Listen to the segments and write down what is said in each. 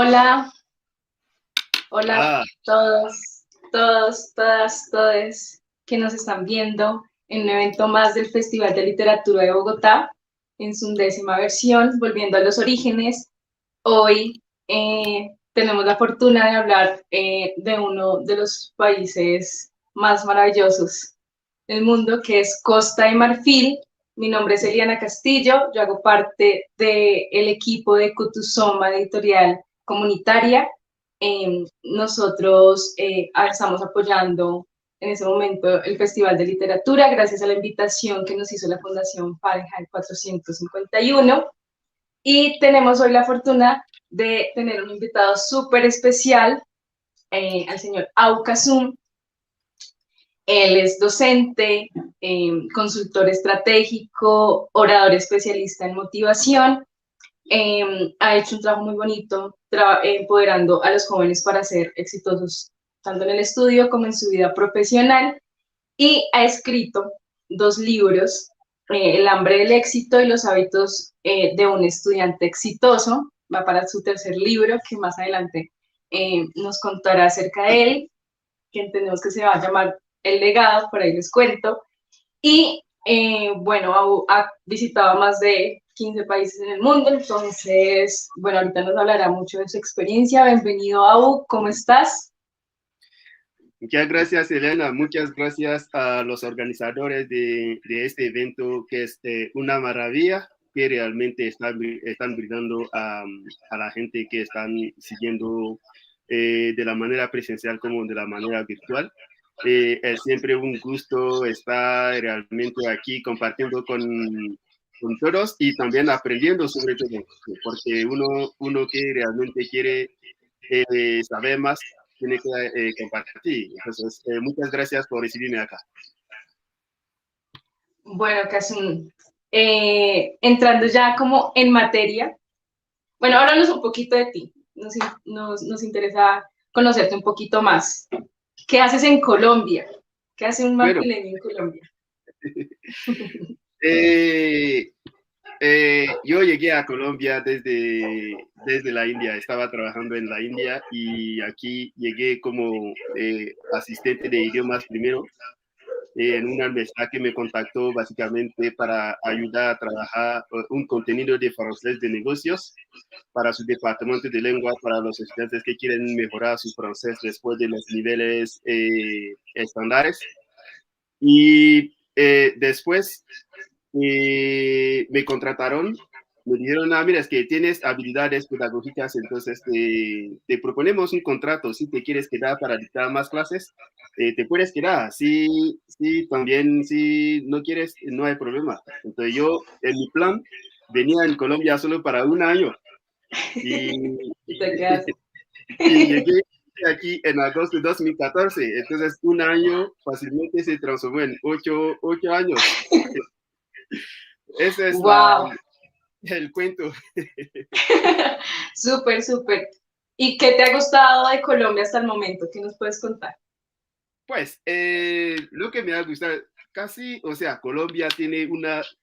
Hola, hola a Ah, todos que nos están viendo en un evento más del Festival de Literatura de Bogotá, en su 10ª versión, volviendo a los orígenes. Hoy tenemos la fortuna de hablar de uno de los países más maravillosos del mundo, que es Costa de Marfil. Mi nombre es Eliana Castillo, yo hago parte del equipo de Kutusoma Editorial Comunitaria. Nosotros estamos apoyando en ese momento el Festival de Literatura gracias a la invitación que nos hizo la Fundación Fahrenheit 451. Y tenemos hoy la fortuna de tener un invitado súper especial, al señor Aucasum. Él es docente, consultor estratégico, orador especialista en motivación. Ha hecho un trabajo muy bonito empoderando a los jóvenes para ser exitosos tanto en el estudio como en su vida profesional, y ha escrito 2 libros, El hambre del éxito y los hábitos de un estudiante exitoso. Va para su 3er libro, que más adelante nos contará acerca de él, que entendemos que se va a llamar El legado, por ahí les cuento. Y bueno, ha visitado más de 15 países en el mundo. Entonces, bueno, ahorita nos hablará mucho de su experiencia. Bienvenido, Abu, ¿cómo estás? muchas gracias, Elena. Muchas gracias a los organizadores de este evento, que es una maravilla, que realmente están brindando a la gente que están siguiendo de la manera presencial como de la manera virtual. Es siempre un gusto estar realmente aquí compartiendo con todos y también aprendiendo sobre todo, porque uno que realmente quiere saber más tiene que compartir. Entonces, muchas gracias por recibirme acá. Bueno, Kasun, entrando ya como en materia, bueno, háblanos un poquito de ti. Nos interesa conocerte un poquito más. ¿Qué haces en Colombia? ¿Qué hace un Bueno, marfileño en Colombia? eh, yo llegué a Colombia desde la India. Estaba trabajando en la India y aquí llegué como asistente de idiomas primero, en una universidad que me contactó básicamente para ayudar a trabajar un contenido de francés de negocios para su departamento de lengua, para los estudiantes que quieren mejorar su francés después de los niveles estándares. Y después me contrataron, me dijeron, mira, es que tienes habilidades pedagógicas, entonces te proponemos un contrato. Si te quieres quedar para dictar más clases, te puedes quedar. Si también, si no quieres, no hay problema. Entonces yo, en mi plan, venía en Colombia solo para un año y, ¿Y te quedas? y llegué aquí en agosto de 2014. Entonces un año fácilmente se transformó en ocho años. Esa es ¡Wow! el cuento. Súper, súper. ¿Y qué te ha gustado de Colombia hasta el momento? ¿Qué nos puedes contar? Pues lo que me ha gustado casi, o sea, Colombia tiene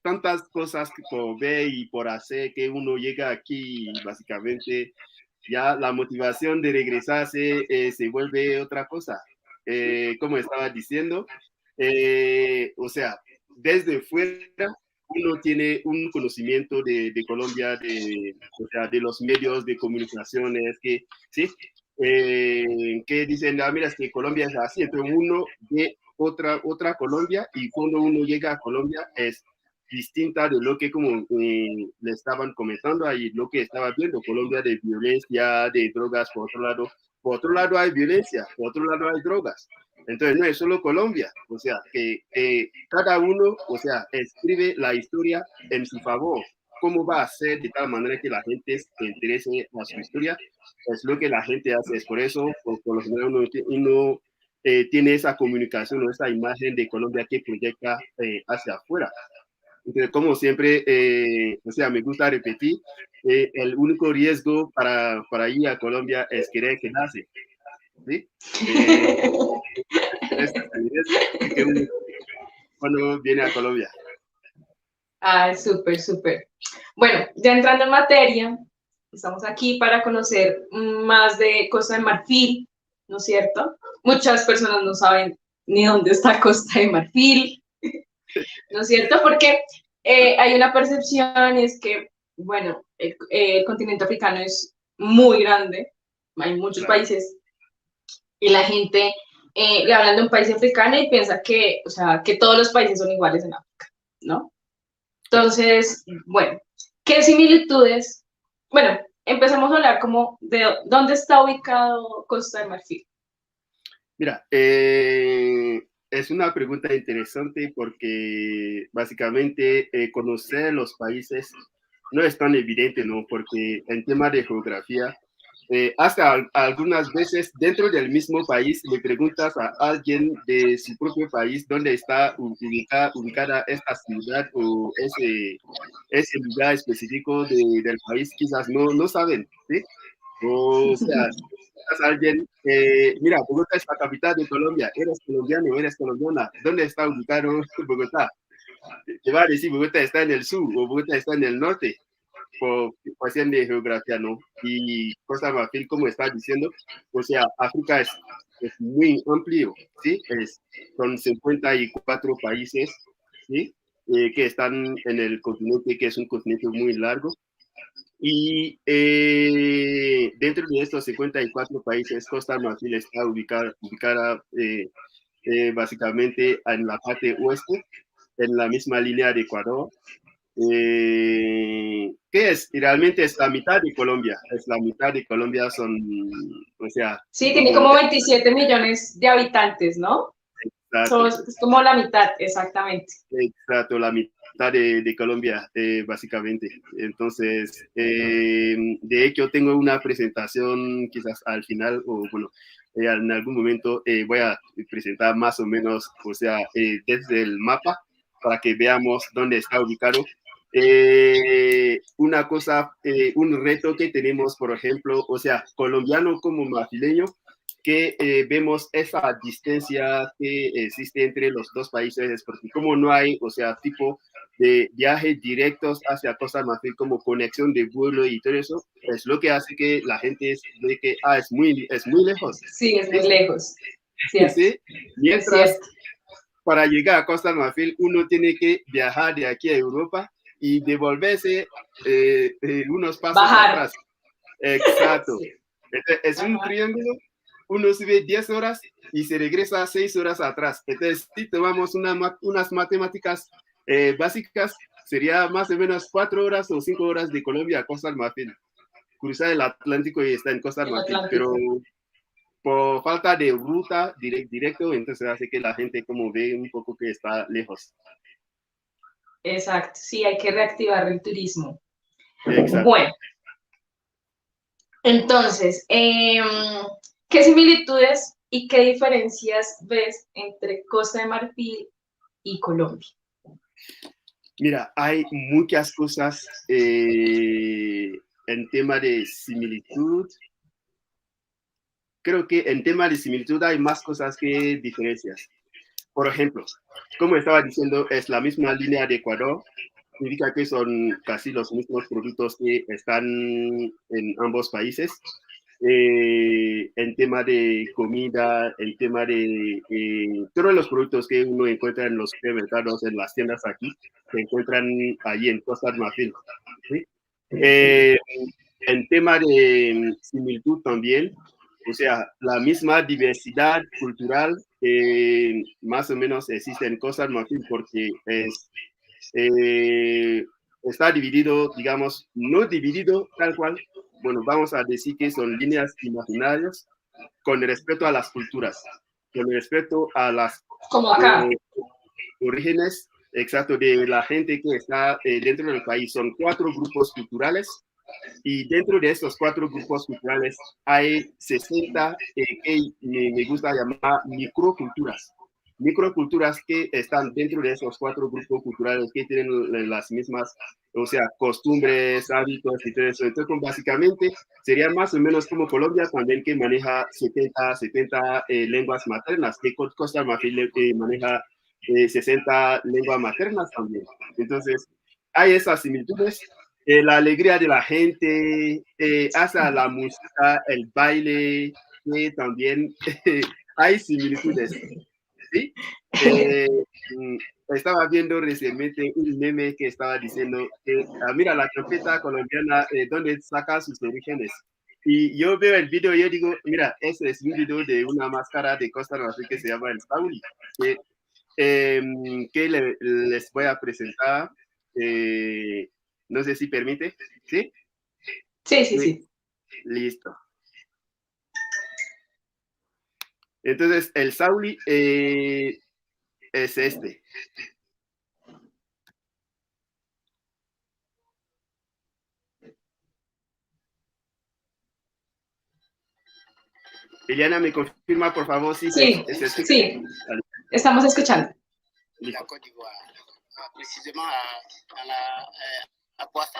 tantas cosas por ver y por hacer que uno llega aquí y básicamente ya la motivación de regresarse se vuelve otra cosa. Como estaba diciendo, o sea, desde fuera uno tiene un conocimiento de Colombia, o sea, de los medios de comunicaciones, que, ¿sí? Que dicen, mira, es que Colombia es así, entonces uno ve otra Colombia y cuando uno llega a Colombia es distinta de lo que como le estaban comentando ahí, lo que estaba viendo, Colombia de violencia, de drogas, por otro lado hay violencia, por otro lado hay drogas. Entonces no es solo Colombia, o sea, que cada uno, o sea, escribe la historia en su favor. ¿Cómo va a ser de tal manera que la gente se interese a su historia? Es lo que la gente hace. Es por eso, por lo general, uno tiene esa comunicación o esa imagen de Colombia que proyecta hacia afuera. Entonces, como siempre, o sea, me gusta repetir, el único riesgo para ir a Colombia es querer quedarse, ¿sí? Ese es el riesgo que uno cuando viene a Colombia. Ah, súper, súper. Bueno, ya entrando en materia, Estamos aquí para conocer más de Costa de Marfil, ¿no es cierto? Muchas personas no saben ni dónde está Costa de Marfil, ¿no es cierto? Porque hay una percepción y es que, bueno, el continente africano es muy grande, hay muchos Claro, países y la gente le hablan de un país africano y piensa que, o sea, que todos los países son iguales en África, ¿no? claro. Entonces, bueno, ¿qué similitudes? Bueno, empezamos a hablar como de dónde está ubicado Costa de Marfil. Mira, es una pregunta interesante porque básicamente conocer los países no es tan evidente, ¿no? Porque en tema de geografía, hasta algunas veces dentro del mismo país le preguntas a alguien de su propio país dónde está ubicada esta ciudad o ese lugar específico del país, quizás no saben, ¿sí? O sea, alguien, mira, Bogotá es la capital de Colombia, eres colombiano, eres colombiana, ¿dónde está ubicado Bogotá? Te va a decir Bogotá está en el sur o Bogotá está en el norte, por cuestión de geografía, ¿no? Y Costa de Marfil, como está diciendo, o sea, África es muy amplio, ¿sí? Son 54 países, ¿sí? Que están en el continente, que es un continente muy largo. Y dentro de estos 54 países, Costa de Marfil está ubicada básicamente en la parte oeste, en la misma línea de Ecuador, que es realmente es la mitad de Colombia, es la mitad de Colombia, son, o sea, Sí, tiene como como 27 millones de habitantes, ¿no? exacto, Es como la mitad, exactamente. exacto, la mitad de Colombia, básicamente. Entonces, de hecho, tengo una presentación quizás al final, o bueno, en algún momento voy a presentar más o menos, o sea, desde el mapa, para que veamos dónde está ubicado. Una cosa, un reto que tenemos, por ejemplo, o sea, colombiano como brasileño, que vemos esa distancia que existe entre los dos países, porque como no hay, o sea, tipo de viajes directos hacia Costa de Marfil como conexión de vuelo y todo eso, es lo que hace que la gente ve que es muy lejos. Sí, es ¿Sí? muy lejos, cierto, ¿Sí? es Mientras cierto. para llegar a Costa de Marfil uno tiene que viajar de aquí a Europa y devolverse unos pasos Bajar. atrás. Exacto. Sí. Es un Ajá. triángulo, uno sube 10 horas y se regresa 6 horas atrás. Entonces, si tomamos unas matemáticas básicas, sería más o menos 4 horas o 5 horas de Colombia a Costa del Marfil. Cruzar el Atlántico y está en Costa del El Marfil, pero Atlántico. por falta de ruta directo, entonces hace que la gente como ve un poco que está lejos. Exacto, sí, hay que reactivar el turismo. Exacto. Bueno, entonces, ¿qué similitudes y qué diferencias ves entre Costa de Marfil y Colombia? Mira, hay muchas cosas en tema de similitud. Creo que en tema de similitud hay más cosas que diferencias. Por ejemplo, como estaba diciendo, es la misma línea de Ecuador, significa que son casi los mismos productos que están en ambos países. En tema de comida, en tema de todos los productos que uno encuentra en los supermercados, en las tiendas aquí, se encuentran allí en Costa de Marfil. ¿Sí? Eh, en tema de similitud también, o sea, la misma diversidad cultural más o menos existe en Costa de Marfil porque eh, está dividido, digamos, no dividido tal cual, bueno, vamos a decir que son líneas imaginarias con respecto a las culturas, con respecto a las Como acá. eh, orígenes exacto de la gente que está dentro del país. Son 4 grupos culturales y dentro de estos 4 grupos culturales hay 60 que me gusta llamar microculturas. Microculturas que están dentro de esos 4 grupos culturales que tienen las mismas, o sea, costumbres, hábitos y todo eso. Entonces, básicamente, sería más o menos como Colombia también que maneja 70 lenguas maternas, que Costa de Marfil maneja 60 lenguas maternas también. Entonces, hay esas similitudes la alegría de la gente, hasta la música, el baile, que también hay similitudes, ¿sí? Estaba viendo recientemente un meme que estaba diciendo que, mira, la trompeta colombiana, ¿dónde saca sus orígenes? Y yo veo el video y yo digo, mira, ese es un video de una máscara de Costa Rica que se llama el Sauli, que les voy a presentar. No sé si permite, ¿sí? Sí, sí, sí. Listo. Entonces, el Sauli es este. Eliana, ¿me confirma, por favor, si Sí, es este? sí, estamos escuchando. La Côte d'Ivoire, précisément à Poissy.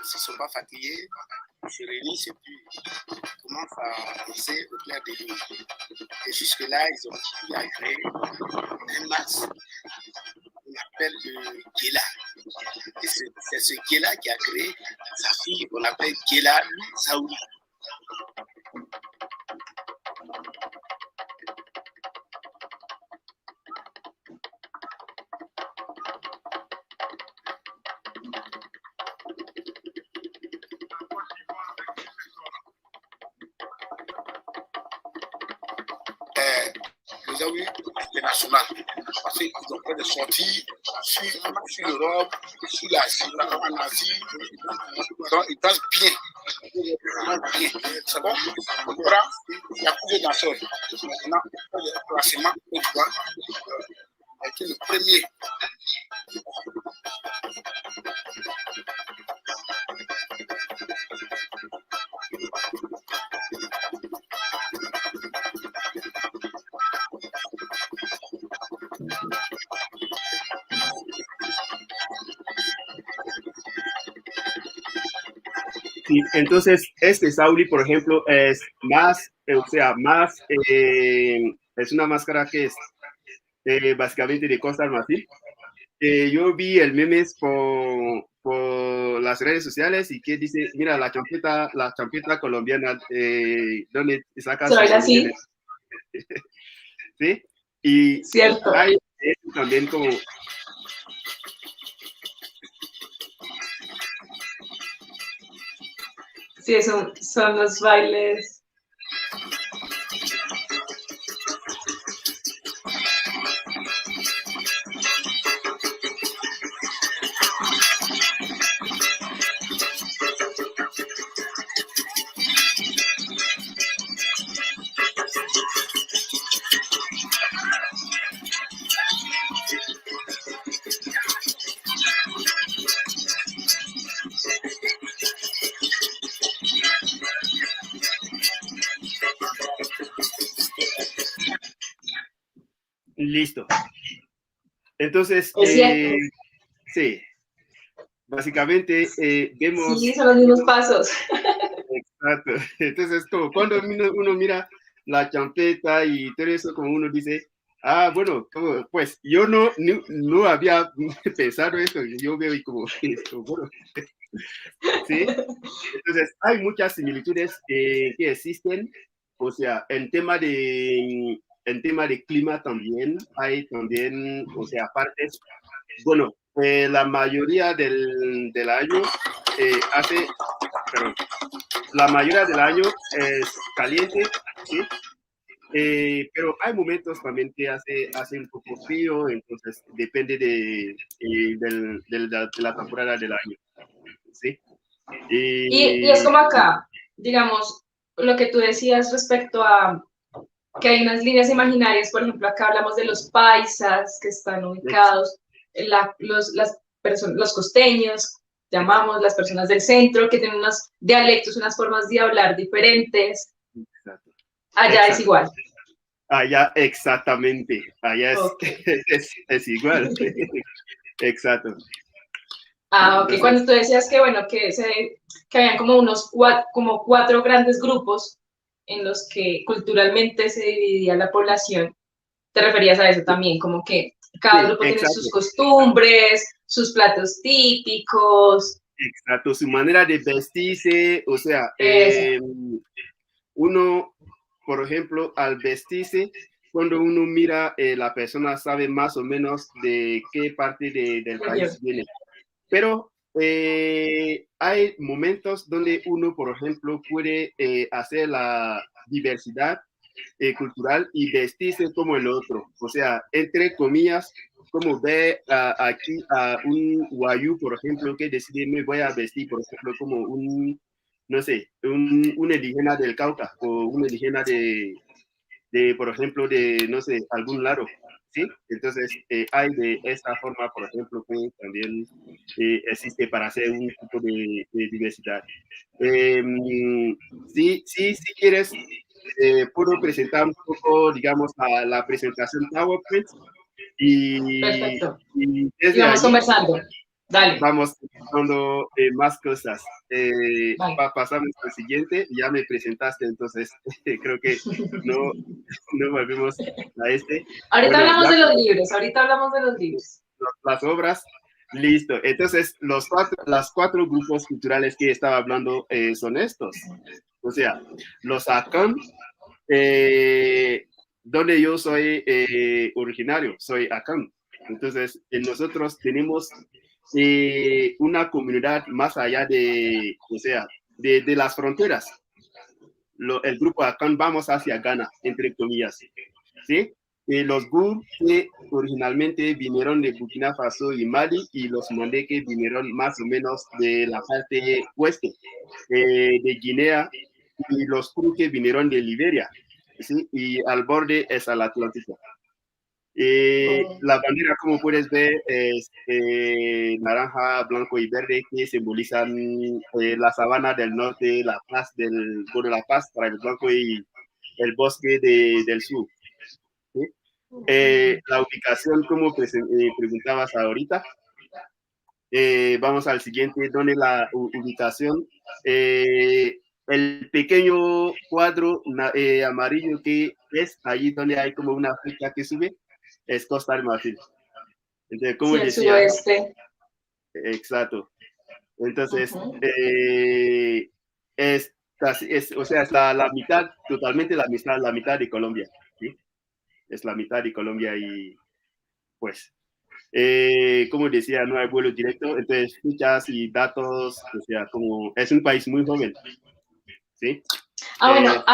S'ils ne sont pas fatigués, ils se réunissent et puis commencent à danser au clair de lune. Et jusque-là, ils ont créé un max qu'on appelle le Gela. Et c'est ce Gela qui a créé sa fille qu'on appelle Gela Saouli. Les Aoulis internationales, parce qu'ils ont fait des sorties sur l'Europe, sur l'Asie, en Asie, donc ils dansent bien. C'est bon? On prend, il y a plusieurs danseurs. Maintenant, on fait le classement au doigt, avec le premier. Sí, entonces, este Sauli, por ejemplo, es más, es una máscara que es básicamente de Costa Marfil. Yo vi el memes por las redes sociales y que dice, mira, la champeta colombiana, ¿dónde saca Se sus baila así. orígenes? ¿Sí? Y Cierto. hay también como... Sí, son los bailes. Listo. Entonces, sí, básicamente vemos... Sí, son los mismos pasos. Exacto. Entonces, como cuando uno mira la champeta y todo eso, como uno dice, bueno, pues yo no había pensado eso, yo veo y como, bueno, ¿sí? Entonces, hay muchas similitudes que existen, o sea, en tema de clima también, hay también, o sea, partes, bueno, la mayoría del año la mayoría del año es caliente, ¿sí? Pero hay momentos también que hace un poco frío, entonces depende de la temporada del año, ¿sí? Y es como acá, digamos, lo que tú decías respecto a que hay unas líneas imaginarias, por ejemplo, acá hablamos de los paisas que están ubicados, los costeños, llamamos las personas del centro, que tienen unos dialectos, unas formas de hablar diferentes. Exacto. Allá Exacto. es igual. Allá exactamente, allá Ok. es igual. Exacto. Ah, ok. Entonces, Cuando tú decías que, bueno, que habían como como cuatro grandes grupos en los que culturalmente se dividía la población, te referías a eso también, como que cada sí, grupo tiene sus exacto, costumbres, sus platos típicos. exacto. Su manera de vestirse, o sea, Eso. uno, por ejemplo, al vestirse, cuando uno mira, la persona sabe más o menos de qué parte del país viene. Pero hay momentos donde uno, por ejemplo, puede hacer la diversidad cultural y vestirse como el otro. O sea, entre comillas, como ve aquí a un guayú, por ejemplo, que decide me voy a vestir, por ejemplo, como un, no sé, un indígena del Cauca o un indígena por ejemplo, de, no sé, algún lado, ¿sí? Entonces, hay de esta forma, por ejemplo, que también existe para hacer un tipo de diversidad. Eh, si quieres, puedo presentar un poco, digamos, la presentación PowerPoint Perfecto. y Y desde vamos allí conversando. Dale, vamos dando más cosas. vale. Pasamos al siguiente, ya me presentaste, entonces creo que no, no volvemos a este. Ahorita Bueno, hablamos ya de los libros, ahorita hablamos de los libros. las obras, listo. Entonces, las cuatro grupos culturales que estaba hablando son estos. O sea, los Akan, donde yo soy originario, soy Akan. Entonces, nosotros tenemos una comunidad más allá de, o sea, de las fronteras. El grupo Akan vamos hacia Ghana, entre comillas, ¿sí? Los Gur que originalmente vinieron de Burkina Faso y Mali y los Mandé que vinieron más o menos de la parte oeste de Guinea y los Kru que vinieron de Liberia, ¿sí? Y al borde es al Atlántico. La bandera, como puedes ver, es naranja, blanco y verde, que simbolizan la sabana del norte, la paz bueno, la paz para el blanco y el bosque del sur. ¿Sí? La ubicación, como preguntabas ahorita, vamos al siguiente, donde la ubicación, el pequeño cuadro amarillo que es allí donde hay como una flecha que sube, es Costa del Marfil. Entonces, como Sí, el decía, suroeste. exacto. Entonces, Ujú. es casi, o sea, es la mitad, totalmente la mitad de Colombia, ¿sí? Es la mitad de Colombia y, pues, como decía, no hay vuelo directo, entonces fichas y datos, o sea, como es un país muy joven, ¿sí? Ah, bueno,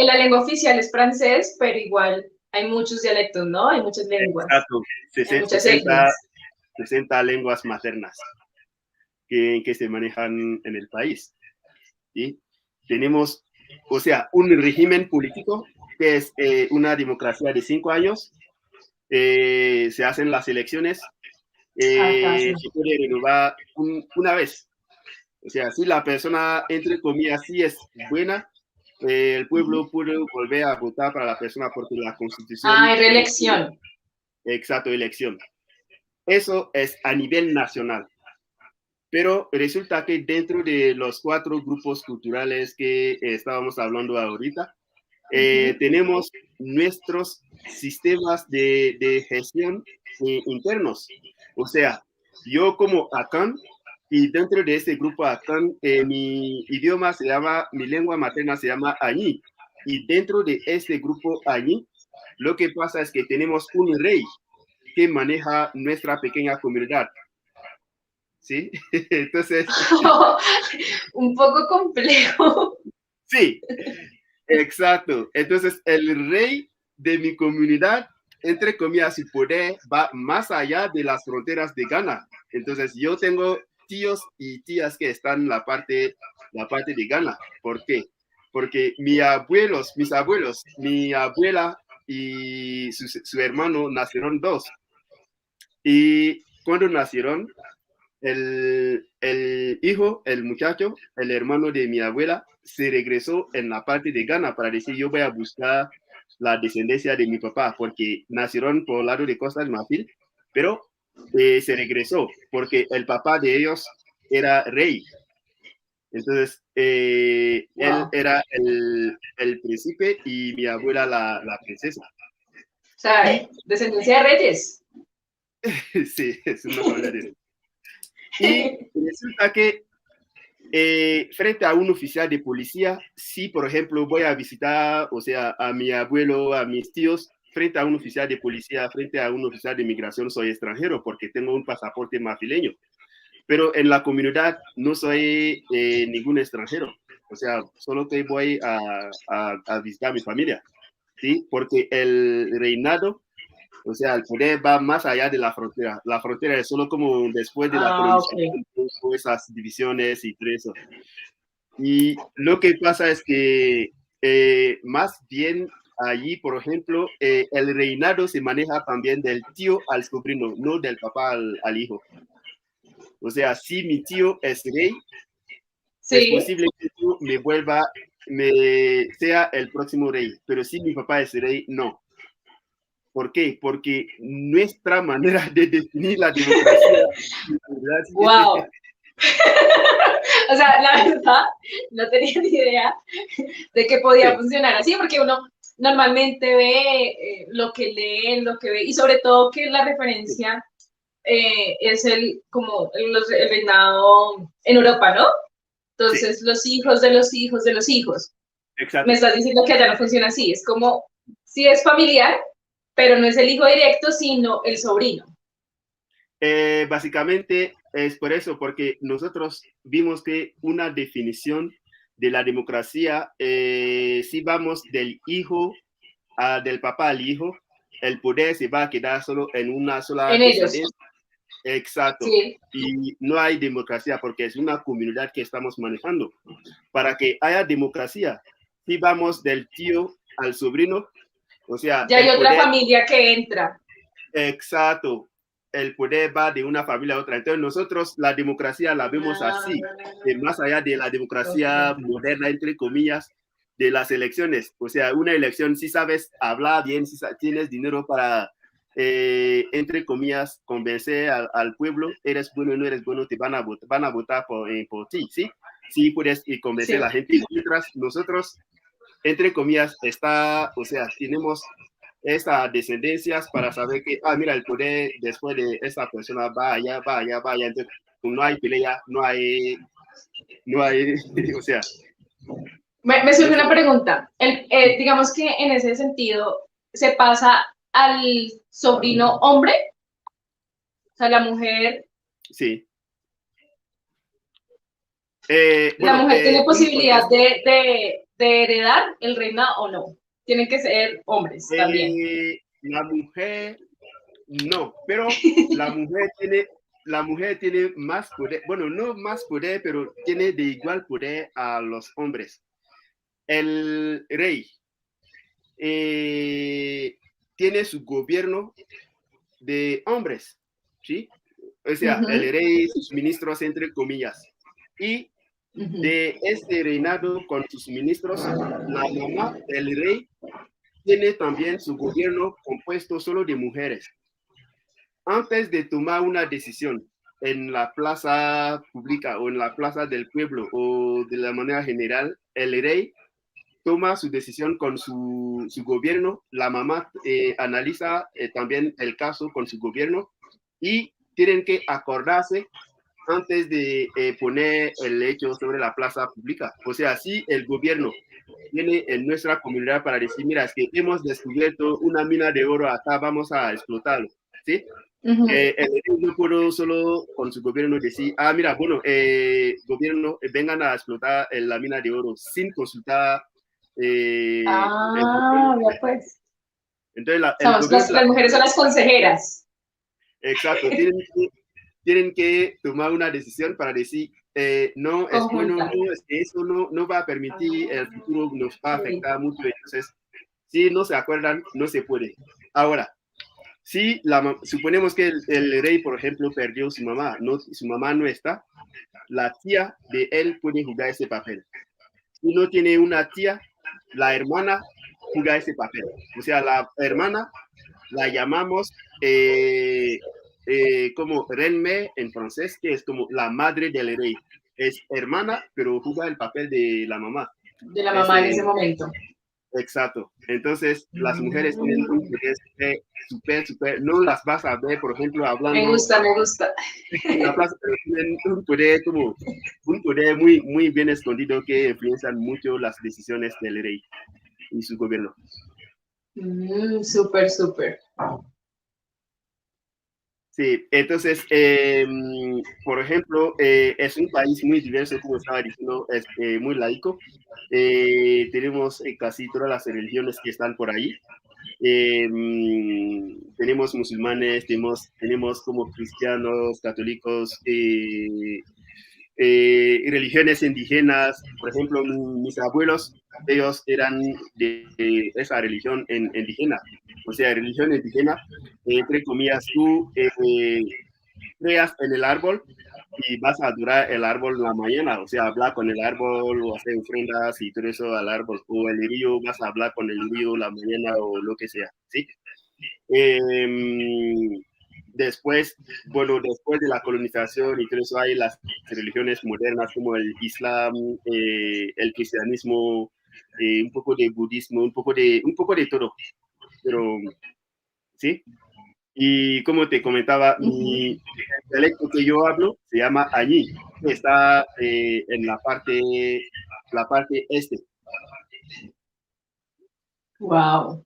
la lengua oficial es francés, pero igual hay muchos dialectos, ¿no? Hay muchas lenguas, Exacto, hay 60, muchas etnias. 60 lenguas maternas que se manejan en el país, ¿sí? Tenemos, o sea, un régimen político que es una democracia de 5 años, se hacen las elecciones, Acá sí. se puede renovar una vez. O sea, si la persona, entre comillas, sí es buena, el pueblo puede volver a votar para la persona porque la Ah, constitución hay permite, reelección. exacto, elección. Eso es a nivel nacional. Pero resulta que dentro de los cuatro grupos culturales que estábamos hablando ahorita, tenemos nuestros sistemas de gestión internos. O sea, yo como Akan, y dentro de ese grupo Akan, mi idioma se llama, mi lengua materna se llama Añí. Y dentro de este grupo Añí, lo que pasa es que tenemos un rey que maneja nuestra pequeña comunidad. ¿Sí? Entonces, Un poco complejo. sí, exacto. Entonces, el rey de mi comunidad, entre comillas, su poder va más allá de las fronteras de Ghana. Entonces, yo tengo tíos y tías que están en la parte de Ghana. ¿Por qué? Porque mis abuelos, mi abuela y su hermano nacieron dos. Y cuando nacieron, el hijo, el muchacho, el hermano de mi abuela, se regresó en la parte de Ghana para decir, yo voy a buscar la descendencia de mi papá, porque nacieron por el lado de Costa de Marfil, pero se regresó, porque el papá de ellos era rey. Entonces, él era el príncipe y mi abuela la princesa. O sea, descendencia de reyes. Sí, es una familia de reyes. Y resulta que frente a un oficial de policía, si por ejemplo voy a visitar, o sea, a mi abuelo, a mis tíos, frente a un oficial de policía, frente a un oficial de migración, soy extranjero porque tengo un pasaporte marfileño. Pero en la comunidad no soy ningún extranjero. O sea, solo que voy a visitar a mi familia, ¿sí? Porque el reinado, o sea, el poder va más allá de la frontera. La frontera es solo como después de la colonización, okay, esas divisiones y todo eso. Y lo que pasa es que más bien allí, por ejemplo, el reinado se maneja también del tío al sobrino, no del papá al hijo. O sea, si mi tío es rey, sí, es posible que yo sea el próximo rey, pero si mi papá es rey, no. ¿Por qué? Porque nuestra manera de definir la democracia... ¡Wow! O sea, la verdad, no tenía ni idea de que podía funcionar así, porque uno normalmente ve lo que lee, lo que ve, y sobre todo que la referencia es el reinado en Europa, ¿no? Entonces, sí, los hijos de los hijos de los hijos. Exacto. Me estás diciendo que allá no funciona así, es como, sí es familiar, pero no es el hijo directo, sino el sobrino. Básicamente es por eso, porque nosotros vimos que una definición de la democracia, si vamos del hijo del papá al hijo, el poder se va a quedar solo en una sola descendencia. Exacto. Sí. Y no hay democracia porque es una comunidad que estamos manejando. Para que haya democracia, si vamos del tío al sobrino, o sea... Ya hay otra familia que entra. Exacto. El poder va de una familia a otra. Entonces nosotros la democracia la vemos así, más allá de la democracia moderna, entre comillas, de las elecciones. O sea, una elección, si sabes hablar bien, si tienes dinero para, entre comillas, convencer al pueblo, eres bueno o no eres bueno, te van a votar por ti, ¿sí? Sí puedes convencer a la gente. Mientras nosotros, entre comillas, o sea, tenemos estas descendencias para saber que, mira, el poder después de esta persona va allá. Entonces, no hay pelea, no hay, o sea. Me surge una pregunta. Digamos que en ese sentido, ¿se pasa al sobrino hombre? O sea, la mujer... Sí. ¿La mujer tiene posibilidad de heredar el reino o no? Tienen que ser hombres también. La mujer, no, pero la mujer tiene más poder, bueno, no más poder, pero tiene de igual poder a los hombres. El rey tiene su gobierno de hombres, ¿sí? O sea, el rey, sus ministros, entre comillas. Y de este reinado con sus ministros, la mamá del rey tiene también su gobierno compuesto solo de mujeres. Antes de tomar una decisión en la plaza pública o en la plaza del pueblo o de la manera general, el rey toma su decisión con su gobierno, la mamá analiza también el caso con su gobierno y tienen que acordarse antes de poner el hecho sobre la plaza pública. O sea, si el gobierno viene en nuestra comunidad para decir, mira, es que hemos descubierto una mina de oro acá, vamos a explotarlo, ¿sí? No puedo solo con su gobierno decir, mira, bueno, gobierno, vengan a explotar la mina de oro sin consultar. Ya pues. Entonces, las mujeres son las consejeras. Exacto, tienen que tomar una decisión para decir, no, es bueno, no, es que eso no va a permitir, el futuro nos va a afectar mucho. Entonces, si no se acuerdan, no se puede. Ahora, si suponemos que el rey, por ejemplo, perdió su mamá no está, la tía de él puede jugar ese papel. Si no tiene una tía, la hermana juega ese papel. O sea, la hermana la llamamos como reine en francés, que es como la madre del rey. Es hermana, pero juega el papel de la mamá. De la mamá en ese momento. Exacto. Entonces, las mujeres tienen un poder súper, no las vas a ver, por ejemplo, hablando. Me gusta. En la plaza, pero tienen un poder muy bien escondido que influencian mucho las decisiones del rey y su gobierno. Súper, súper. Sí, entonces, por ejemplo, es un país muy diverso, como estaba diciendo, es muy laico. Tenemos casi todas las religiones que están por ahí. Tenemos musulmanes, tenemos como cristianos, católicos, religiones indígenas. Por ejemplo, mis abuelos, ellos eran de esa religión indígena. O sea, religión indígena, entre comillas, tú creas en el árbol y vas a adorar el árbol en la mañana, o sea, hablar con el árbol o hacer ofrendas y todo eso al árbol, o el río, vas a hablar con el río la mañana o lo que sea, ¿sí? Después, bueno, después de la colonización y todo eso hay las religiones modernas como el Islam, el cristianismo, un poco de budismo, un poco de todo, pero, ¿sí? Y como te comentaba, mi dialecto que yo hablo se llama Añí, está en la parte este. Wow.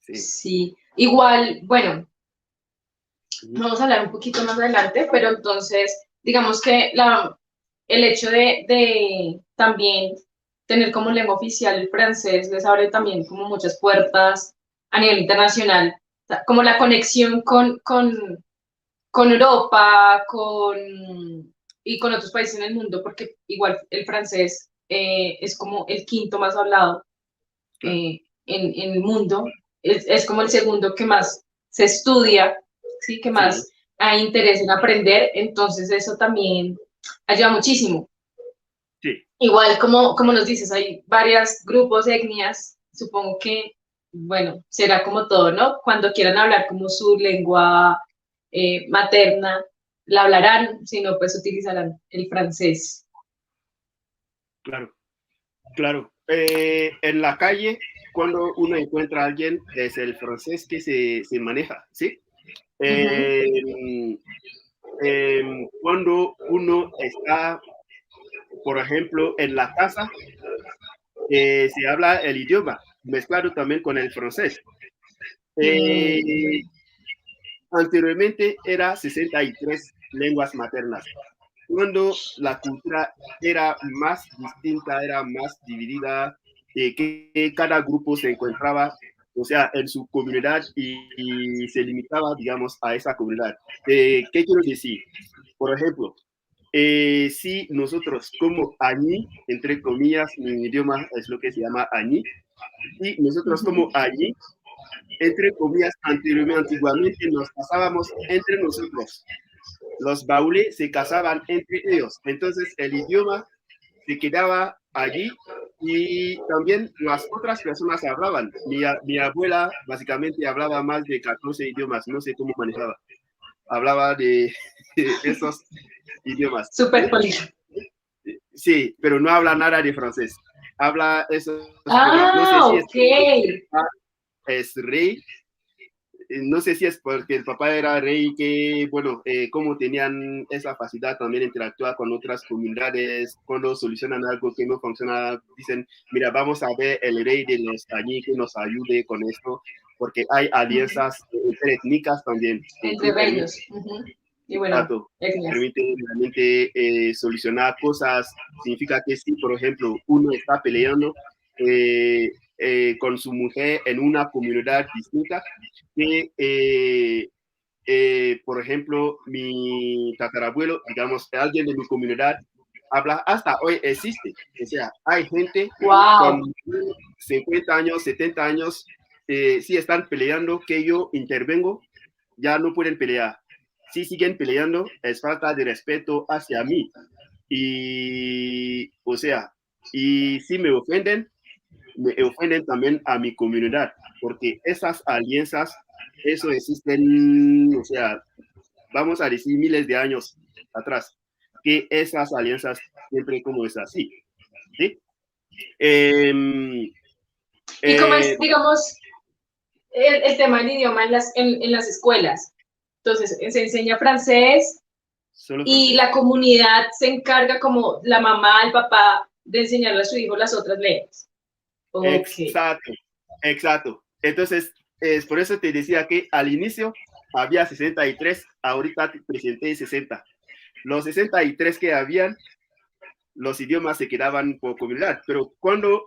Sí. Sí. Igual, bueno, vamos a hablar un poquito más adelante, pero entonces, digamos que el hecho de también tener como lengua oficial el francés les abre también como muchas puertas a nivel internacional, como la conexión con Europa, y con otros países en el mundo, porque igual el francés es como el quinto más hablado en el mundo, es como el segundo que más se estudia, ¿sí? Que más hay interés en aprender, entonces eso también ayuda muchísimo. Sí. Igual, como nos dices, hay varios grupos, etnias, supongo que, bueno, será como todo, ¿no? Cuando quieran hablar como su lengua materna, la hablarán, si no, pues utilizarán el francés. Claro, claro. En la calle, cuando uno encuentra a alguien, es el francés que se maneja, ¿sí? Cuando uno está, por ejemplo, en la casa, se habla el idioma, mezclado también con el francés. Anteriormente era 63 lenguas maternas. Cuando la cultura era más distinta, era más dividida, que cada grupo se encontraba, o sea, en su comunidad y se limitaba, digamos, a esa comunidad. ¿Qué quiero decir? Por ejemplo, si nosotros como Añí, entre comillas, mi idioma es lo que se llama Añí, y nosotros como Añí, entre comillas, antiguamente nos casábamos entre nosotros. Los baúles se casaban entre ellos. Entonces el idioma se quedaba allí y también las otras personas hablaban. Mi abuela básicamente hablaba más de 14 idiomas, no sé cómo manejaba. Hablaba de esos idiomas. Súper político. Sí, pero no habla nada de francés. Habla esos idiomas. No sé si es rey. No sé si es porque el papá era rey, que, bueno, como tenían esa facilidad también de interactuar con otras comunidades, cuando solucionan algo que no funciona, dicen, mira, vamos a ver el rey de los allí que nos ayude con esto, porque hay alianzas étnicas también. Entre reinos. Y bueno, permite realmente solucionar cosas. Significa que si, por ejemplo, uno está peleando con su mujer en una comunidad distinta, que, por ejemplo, mi tatarabuelo, digamos, alguien de mi comunidad, habla, hasta hoy existe. O sea, hay gente con 50 años, 70 años, si están peleando, que yo intervengo, ya no pueden pelear. Si siguen peleando, es falta de respeto hacia mí. Y, o sea, y si me ofenden, me ofenden también a mi comunidad, porque esas alianzas, eso existen, o sea, vamos a decir miles de años atrás, que esas alianzas siempre como es así, ¿sí? Eh, ¿Y cómo es, eh, digamos, el tema del idioma en las escuelas? Entonces, se enseña francés Solo y francés. la comunidad se encarga como la mamá, el papá, de enseñarle a su hijo las otras lenguas. Ok. Exacto, exacto. Entonces, es por eso te decía que al inicio había 63, ahorita te presenté 60. Los 63 que habían, los idiomas se quedaban por comunidad, pero cuando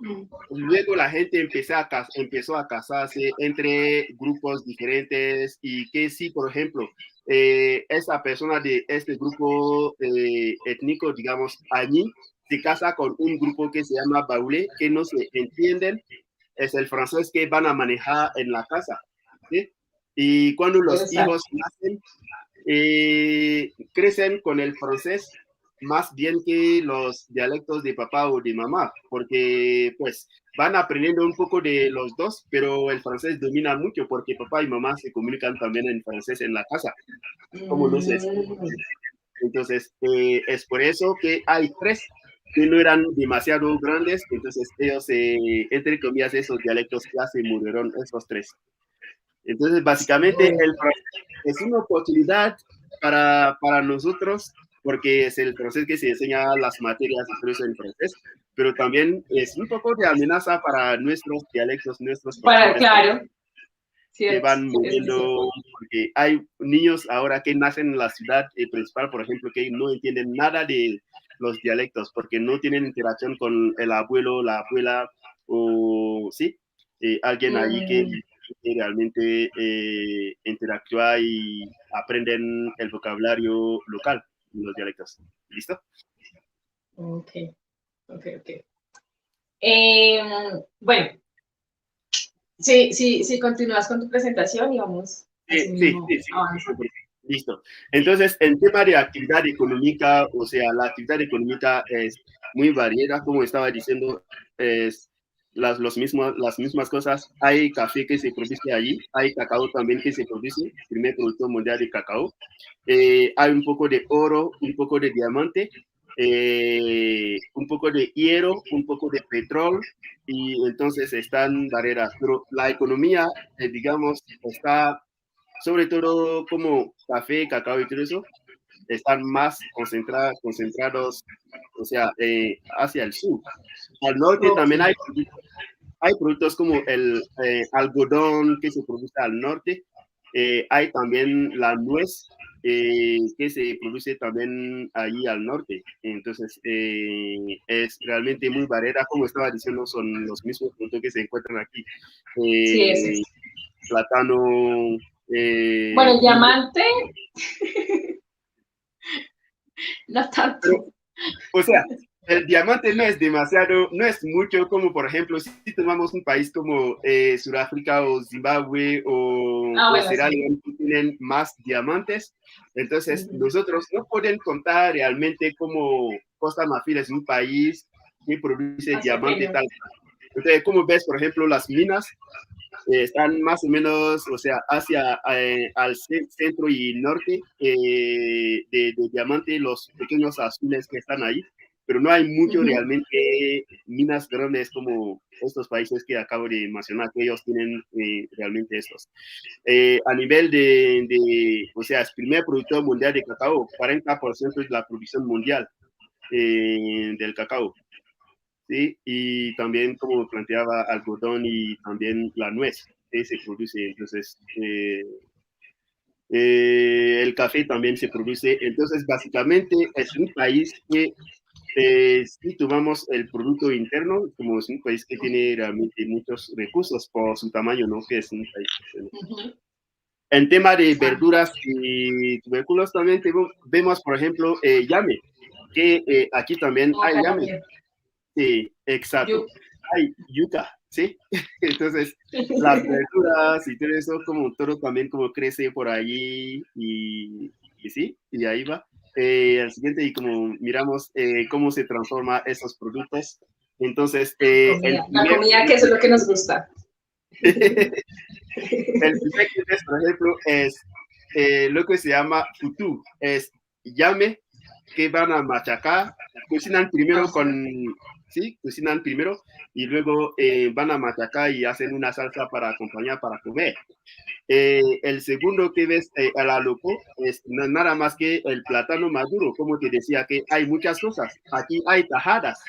luego la gente empezó a casarse entre grupos diferentes y que si, por ejemplo, esa persona de este grupo étnico, digamos, allí, se casa con un grupo que se llama Baulé, que no se entienden, es el francés que van a manejar en la casa, ¿sí? Y cuando los Interesante. hijos nacen, crecen con el francés más bien que los dialectos de papá o de mamá, porque pues van aprendiendo un poco de los dos, pero el francés domina mucho porque papá y mamá se comunican también en francés en la casa, como no sé. Mm, Entonces, es por eso que hay tres que no eran demasiado grandes, entonces ellos, entre comillas, esos dialectos ya se murieron, esos tres. Entonces, básicamente, el francés es una oportunidad para nosotros, porque es el francés que se enseña las materias y todo eso en francés, pero también es un poco de amenaza para nuestros dialectos, nuestras costumbres claro, que cierto, van es muy cierto. muriendo, porque hay niños ahora que nacen en la ciudad principal, por ejemplo, que no entienden nada de los dialectos, porque no tienen interacción con el abuelo, la abuela, o sí, alguien ahí Mm, que realmente interactúa y aprenden el vocabulario local, los dialectos. ¿Listo? ok, ok, ok. Bueno, sí, sí, sí, continúas con tu presentación y vamos así Sí, sí, mismo sí, sí. avanzando. Listo. Entonces, en tema de actividad económica, o sea, la actividad económica es muy variada, como estaba diciendo, es las mismas cosas. Hay café que se produce allí, hay cacao también que se produce, primer producto mundial de cacao. Hay un poco de oro, un poco de diamante, un poco de hierro, un poco de petróleo, y entonces están barreras. Pero la economía, digamos, está sobre todo como café, cacao y todo eso, están más concentrados, o sea, hacia el sur. Al norte Ok, también hay productos como el algodón que se produce al norte, hay también la nuez que se produce también allí al norte. Entonces, es realmente muy variada, como estaba diciendo, son los mismos productos que se encuentran aquí. sí, es Eh, eso. plátano, Bueno, el piña. diamante, no Pero, tanto. o sea, el diamante no es demasiado, no es mucho como, por ejemplo, si tomamos un país como Sudáfrica o Zimbabue Ah, o bueno, Sierra sí. Leone, que tienen más diamantes. Entonces, Ujú. nosotros no podemos contar realmente como Costa Marfil es un país que produce Más diamante pequeño. tal. Entonces, como ves, por ejemplo, las minas están más o menos, o sea, hacia al centro y norte de Diamante, los pequeños azules que están ahí, pero no hay mucho Ujú. realmente minas grandes como estos países que acabo de mencionar, que ellos tienen realmente estos. A nivel o sea, es primer productor mundial de cacao, 40% es la producción mundial del cacao. ¿Sí? Y también, como planteaba, algodón y también la nuez que se produce. Entonces, el café también se produce. Entonces, básicamente es un país que, si tomamos el Producto Interno, como es un país que tiene realmente muchos recursos por su tamaño, ¿no? Que es un país. Ujú. En tema de Ah, verduras y tubérculos también vemos, por ejemplo, llame, que aquí también hay acá llame. también. Sí, exacto. Yo, Hay yuca, ¿sí? Entonces, las verduras y todo eso, como todo también como crece por allí y sí, y ahí va. Al siguiente, y como miramos cómo se transforma esos productos. Entonces, la comida, que eso es lo que nos gusta. El primer que es, por ejemplo, es lo que se llama futu, es llame que van a machacar, cocinan primero sí, cocinan primero y luego van a machacar y hacen una salsa para acompañar, para comer. El segundo que ves al aloco es nada más que el plátano maduro, como te decía que hay muchas cosas. Aquí hay tajadas,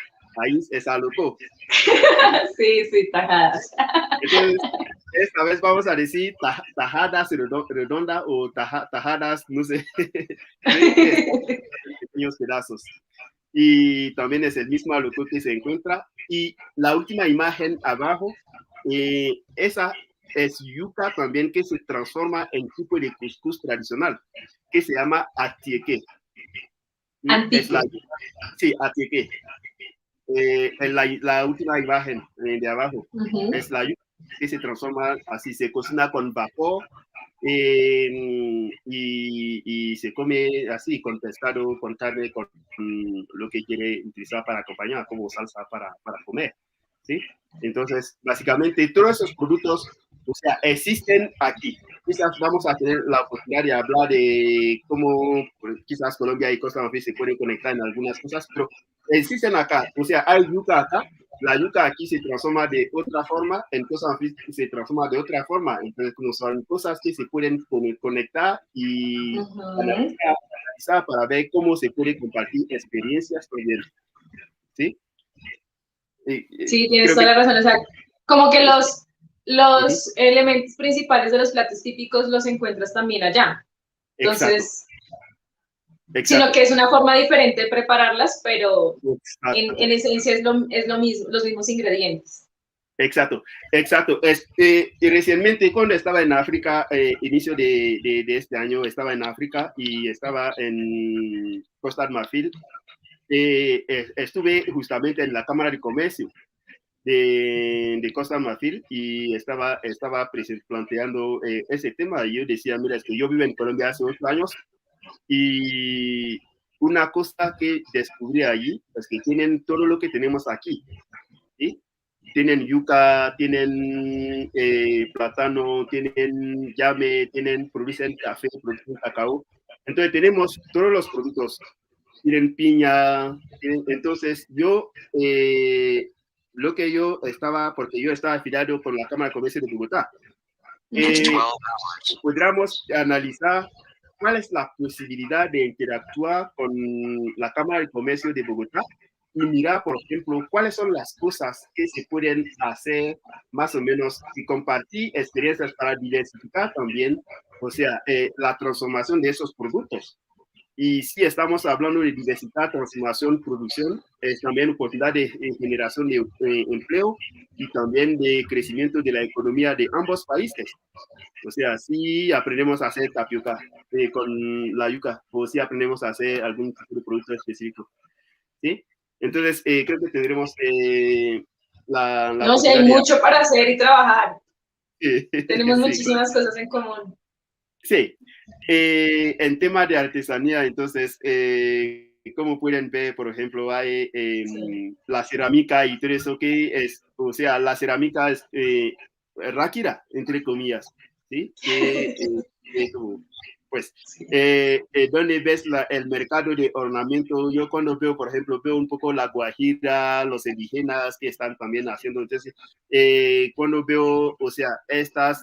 ahí es aloco. Sí, tajadas. Entonces, esta vez vamos a decir tajadas redonda o tajadas, no sé, pequeños pedazos. Y también es el mismo aloco que se encuentra. Y la última imagen abajo, esa es yuca también que se transforma en tipo de cuscús tradicional, que se llama atieque. Sí, atieque. La última imagen de abajo es la yuca que se transforma así, se cocina con vapor y se come así, con pescado, con carne, con lo que quiere utilizar para acompañar, como salsa para comer, ¿sí? Entonces, básicamente, todos esos productos, o sea, existen aquí. Quizás vamos a tener la oportunidad de hablar de cómo quizás Colombia y Costa Marfil se pueden conectar en algunas cosas, pero existen acá. O sea, hay yuca acá. La yuca aquí se transforma de otra forma, en Costa Marfil se transforma de otra forma. Entonces, como son cosas que se pueden conectar y analizar para ver cómo se puede compartir experiencias también. ¿Sí? Sí, tienes toda la razón. O sea, como que los elementos principales de los platos típicos los encuentras también allá. Entonces, exacto. Sino que es una forma diferente de prepararlas, pero en esencia es lo mismo, los mismos ingredientes. Exacto. Y recientemente, cuando estaba en África, inicio de este año, estaba en África y estaba en Costa de Marfil. Estuve justamente en la Cámara de Comercio de Costa de Marfil y estaba planteando ese tema. Y yo decía, mira, es que yo vivo en Colombia hace 8 años y una cosa que descubrí allí es que tienen todo lo que tenemos aquí, ¿sí? Tienen yuca, tienen plátano, tienen llame, producen café, producen cacao. Entonces tenemos todos los productos. Tienen piña. Entonces yo, lo que yo estaba, porque yo estaba afiliado con la Cámara de Comercio de Bogotá, podríamos analizar cuál es la posibilidad de interactuar con la Cámara de Comercio de Bogotá y mirar, por ejemplo, cuáles son las cosas que se pueden hacer más o menos y compartir experiencias para diversificar también, o sea, la transformación de esos productos. Y si estamos hablando de diversidad, transformación, producción, es también oportunidad de generación de empleo y también de crecimiento de la economía de ambos países. O sea, si aprendemos a hacer tapioca con la yuca, o si aprendemos a hacer algún tipo de producto específico, ¿sí? Entonces, creo que tendremos la no sé, hay mucho para hacer y trabajar. Tenemos sí, muchísimas cosas en común. Sí, en tema de artesanía, entonces, como pueden ver, por ejemplo, hay la cerámica y todo eso que es, o sea, la cerámica es ráquira, entre comillas, ¿sí? Pues, donde ves el mercado de ornamento, yo cuando veo, por ejemplo, veo un poco la Guajira, los indígenas que están también haciendo, entonces, cuando veo, o sea, esta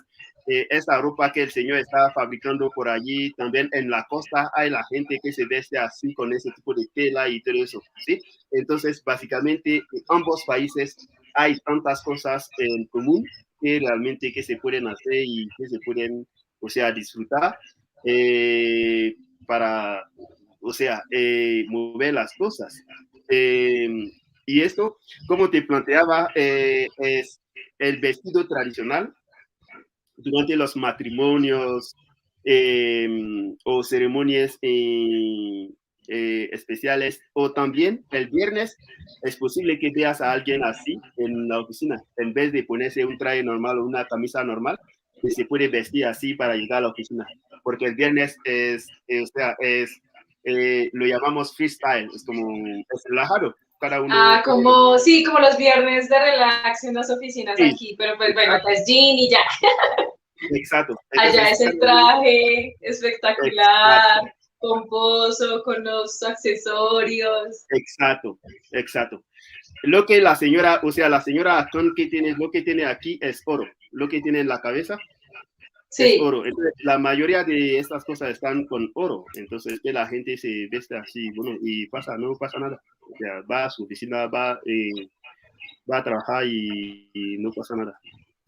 ropa que el señor está fabricando por allí, también en la costa hay la gente que se veste así con ese tipo de tela y todo eso, ¿sí? Entonces, básicamente, en ambos países hay tantas cosas en común que realmente que se pueden hacer y que se pueden, o sea, disfrutar para, o sea, mover las cosas. Y esto, como te planteaba, es el vestido tradicional durante los matrimonios o ceremonias especiales, o también el viernes es posible que veas a alguien así en la oficina, en vez de ponerse un traje normal o una camisa normal, que se puede vestir así para llegar a la oficina, porque el viernes o sea, lo llamamos freestyle, es como es relajado. cada uno. Ah, como, sí, como los viernes de relax en las oficinas Sí, aquí, pero pues bueno, acá es jean y ya. exacto. Allá Entonces, es el traje espectacular, exacto, pomposo, con los accesorios. exacto, exacto. Lo que la señora, o sea, la señora Acton que tiene, lo que tiene aquí es oro. Lo que tiene en la cabeza es Sí, oro. Entonces, la mayoría de estas cosas están con oro. Entonces, que la gente se veste así, bueno, y pasa, no pasa nada. O sea, va a su oficina, va a trabajar y no pasa nada.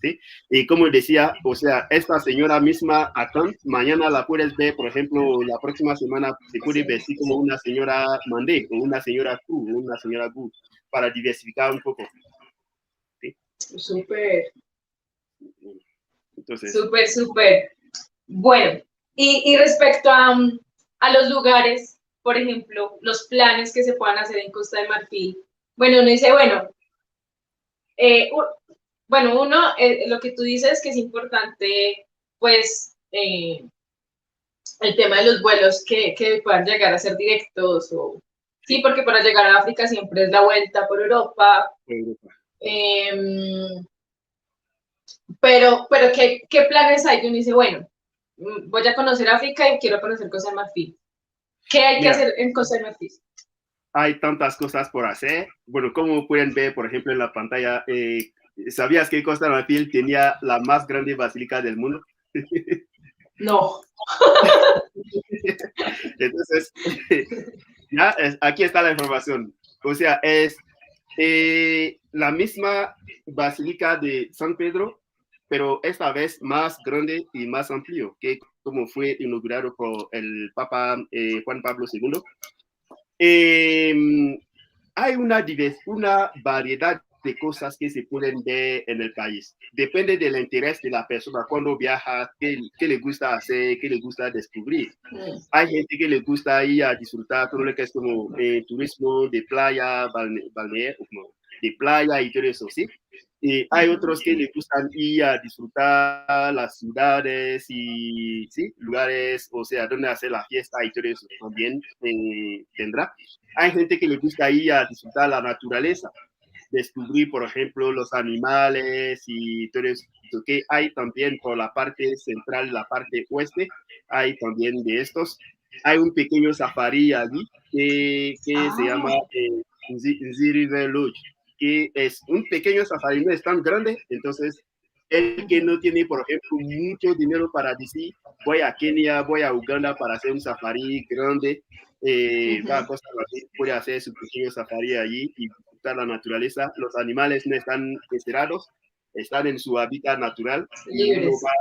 ¿Sí? Y como decía, o sea, esta señora misma, Acton, mañana la puedes ver, por ejemplo, la próxima semana se puede vestir como una señora Mandé, o una señora Q, o una señora Gu, para diversificar un poco. ¿Sí? súper, Entonces, súper, súper. Bueno, y respecto a los lugares, por ejemplo, los planes que se puedan hacer en Costa de Marfil, bueno, uno dice, bueno, bueno, uno, lo que tú dices que es importante, pues, el tema de los vuelos que puedan llegar a ser directos, o sí, sí, porque para llegar a África siempre es la vuelta por Europa, Europa. eh, pero ¿qué planes hay? Que uno dice, bueno, voy a conocer África y quiero conocer Costa de Marfil. ¿Qué hay que Mira, hacer en Costa de Marfil? hay tantas cosas por hacer. Bueno, como pueden ver, por ejemplo, en la pantalla, ¿sabías que Costa de Marfil tenía la más grande basílica del mundo? No. Entonces, ya, aquí está la información. O sea, es la misma basílica de San Pedro, pero esta vez más grande y más amplio, que como fue inaugurado por el Papa Juan Pablo II. Hay una variedad de cosas que se pueden ver en el país. Depende del interés de la persona cuando viaja, qué le gusta hacer, qué le gusta descubrir. Hay gente que le gusta ir a disfrutar todo lo que es como turismo de playa, balneario, de playa y todo eso, ¿sí? Y hay otros que les gustan ir a disfrutar las ciudades y, ¿sí? Lugares, o sea, donde hacer la fiesta y todo eso también tendrá. Hay gente que le gusta ir a disfrutar la naturaleza, descubrir, por ejemplo, los animales y todo eso, que hay también por la parte central, la parte oeste, hay también de estos. Hay un pequeño safari allí que se llama Ah, Nzi River Lodge, que es un pequeño safari, no es tan grande, entonces el que no tiene, por ejemplo, mucho dinero para decir, voy a Kenia, voy a Uganda para hacer un safari grande, va a Costa Rica, puede hacer su pequeño safari allí y disfrutar la naturaleza. Los animales no están encerrados, están en su hábitat natural y uno libres. va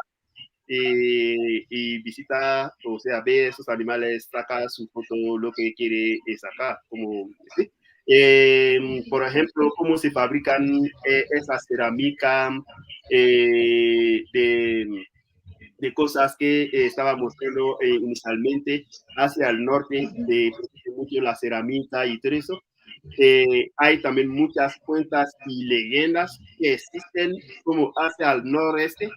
y visita, o sea, ve esos animales, saca su foto, lo que quiere sacar, como, ¿sí? Por ejemplo, cómo se fabrican esa cerámica de cosas que estaba mostrando inicialmente hacia el norte, de mucho la cerámica y todo eso. Hay también muchas cuentas y leyendas que existen como hacia el noreste,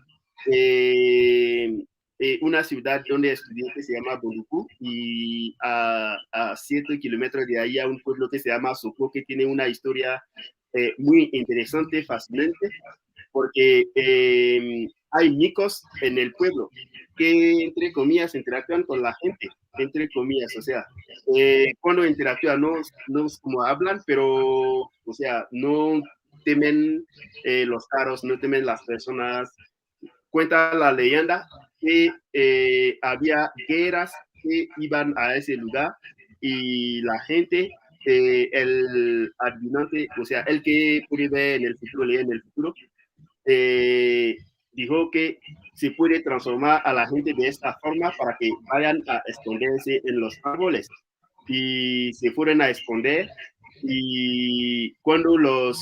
una ciudad donde estudié que se llama Boluku y a 7 kilómetros de ahí a un pueblo que se llama Soko, que tiene una historia muy interesante, fascinante, porque hay micos en el pueblo que, entre comillas, interactúan con la gente, entre comillas, o sea, cuando interactúan, no es como hablan, pero, o sea, no temen los carros, no temen las personas. Cuenta la leyenda que había guerras que iban a ese lugar y la gente, el adivinante, o sea, el que puede ver en el futuro, leer en el futuro, eh, dijo que se puede transformar a la gente de esta forma para que vayan a esconderse en los árboles. Y se fueron a esconder y cuando los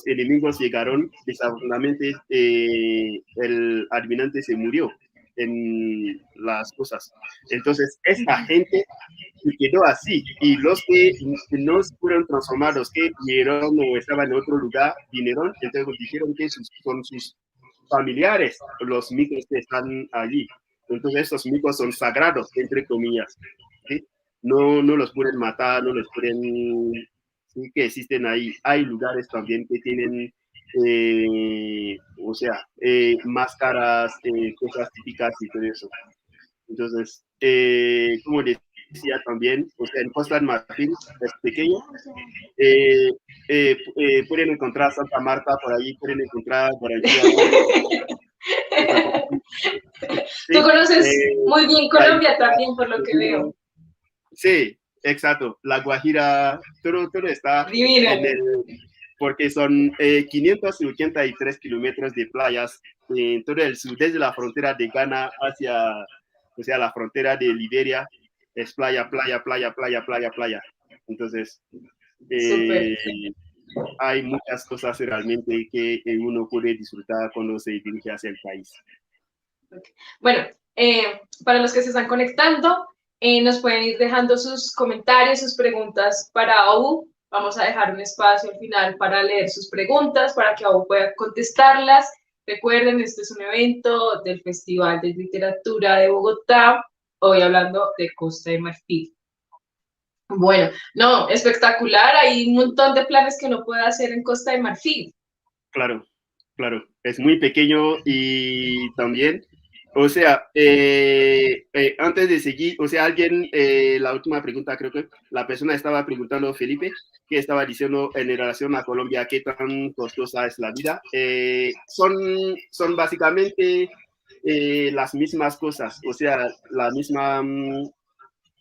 enemigos llegaron, desafortunadamente el adivinante se murió en las cosas. Entonces, esta gente se quedó así y los que no fueron transformados, que vieron o estaban en otro lugar, vinieron, entonces dijeron que son sus familiares, los micos que están allí. Entonces, estos micos son sagrados, entre comillas. ¿Sí? No los pueden matar, no los pueden ¿sí? Que existen ahí. Hay lugares también que tienen, o sea, máscaras, cosas típicas y todo eso. Entonces, como decía también, o sea, en Costa de Marfil es pequeño, eh, pueden encontrar Santa Marta por ahí, pueden encontrar Barranquilla, pueden encontrar, Tú sí, conoces muy bien la Colombia también, por lo que veo. sí, exacto, La Guajira, todo está Divino. en el, porque son 583 kilómetros de playas en todo el sur, desde la frontera de Ghana hacia, o sea, la frontera de Liberia, es playa, playa, playa, playa, playa, playa. Entonces, Súper. eh, hay muchas cosas realmente que uno puede disfrutar cuando se dirige hacia el país. Bueno, para los que se están conectando, nos pueden ir dejando sus comentarios, sus preguntas para AU. Vamos a dejar un espacio al final para leer sus preguntas, para que AU pueda contestarlas. Recuerden, este es un evento del Festival de Literatura de Bogotá, hoy hablando de Costa de Marfil. Bueno, no, espectacular, hay un montón de planes que uno puede hacer en Costa de Marfil. Claro, claro, es muy pequeño y también, o sea, antes de seguir, o sea, alguien, la última pregunta, creo que la persona estaba preguntando, Felipe, que estaba diciendo en relación a Colombia, qué tan costosa es la vida. Son básicamente las mismas cosas, o sea, la misma,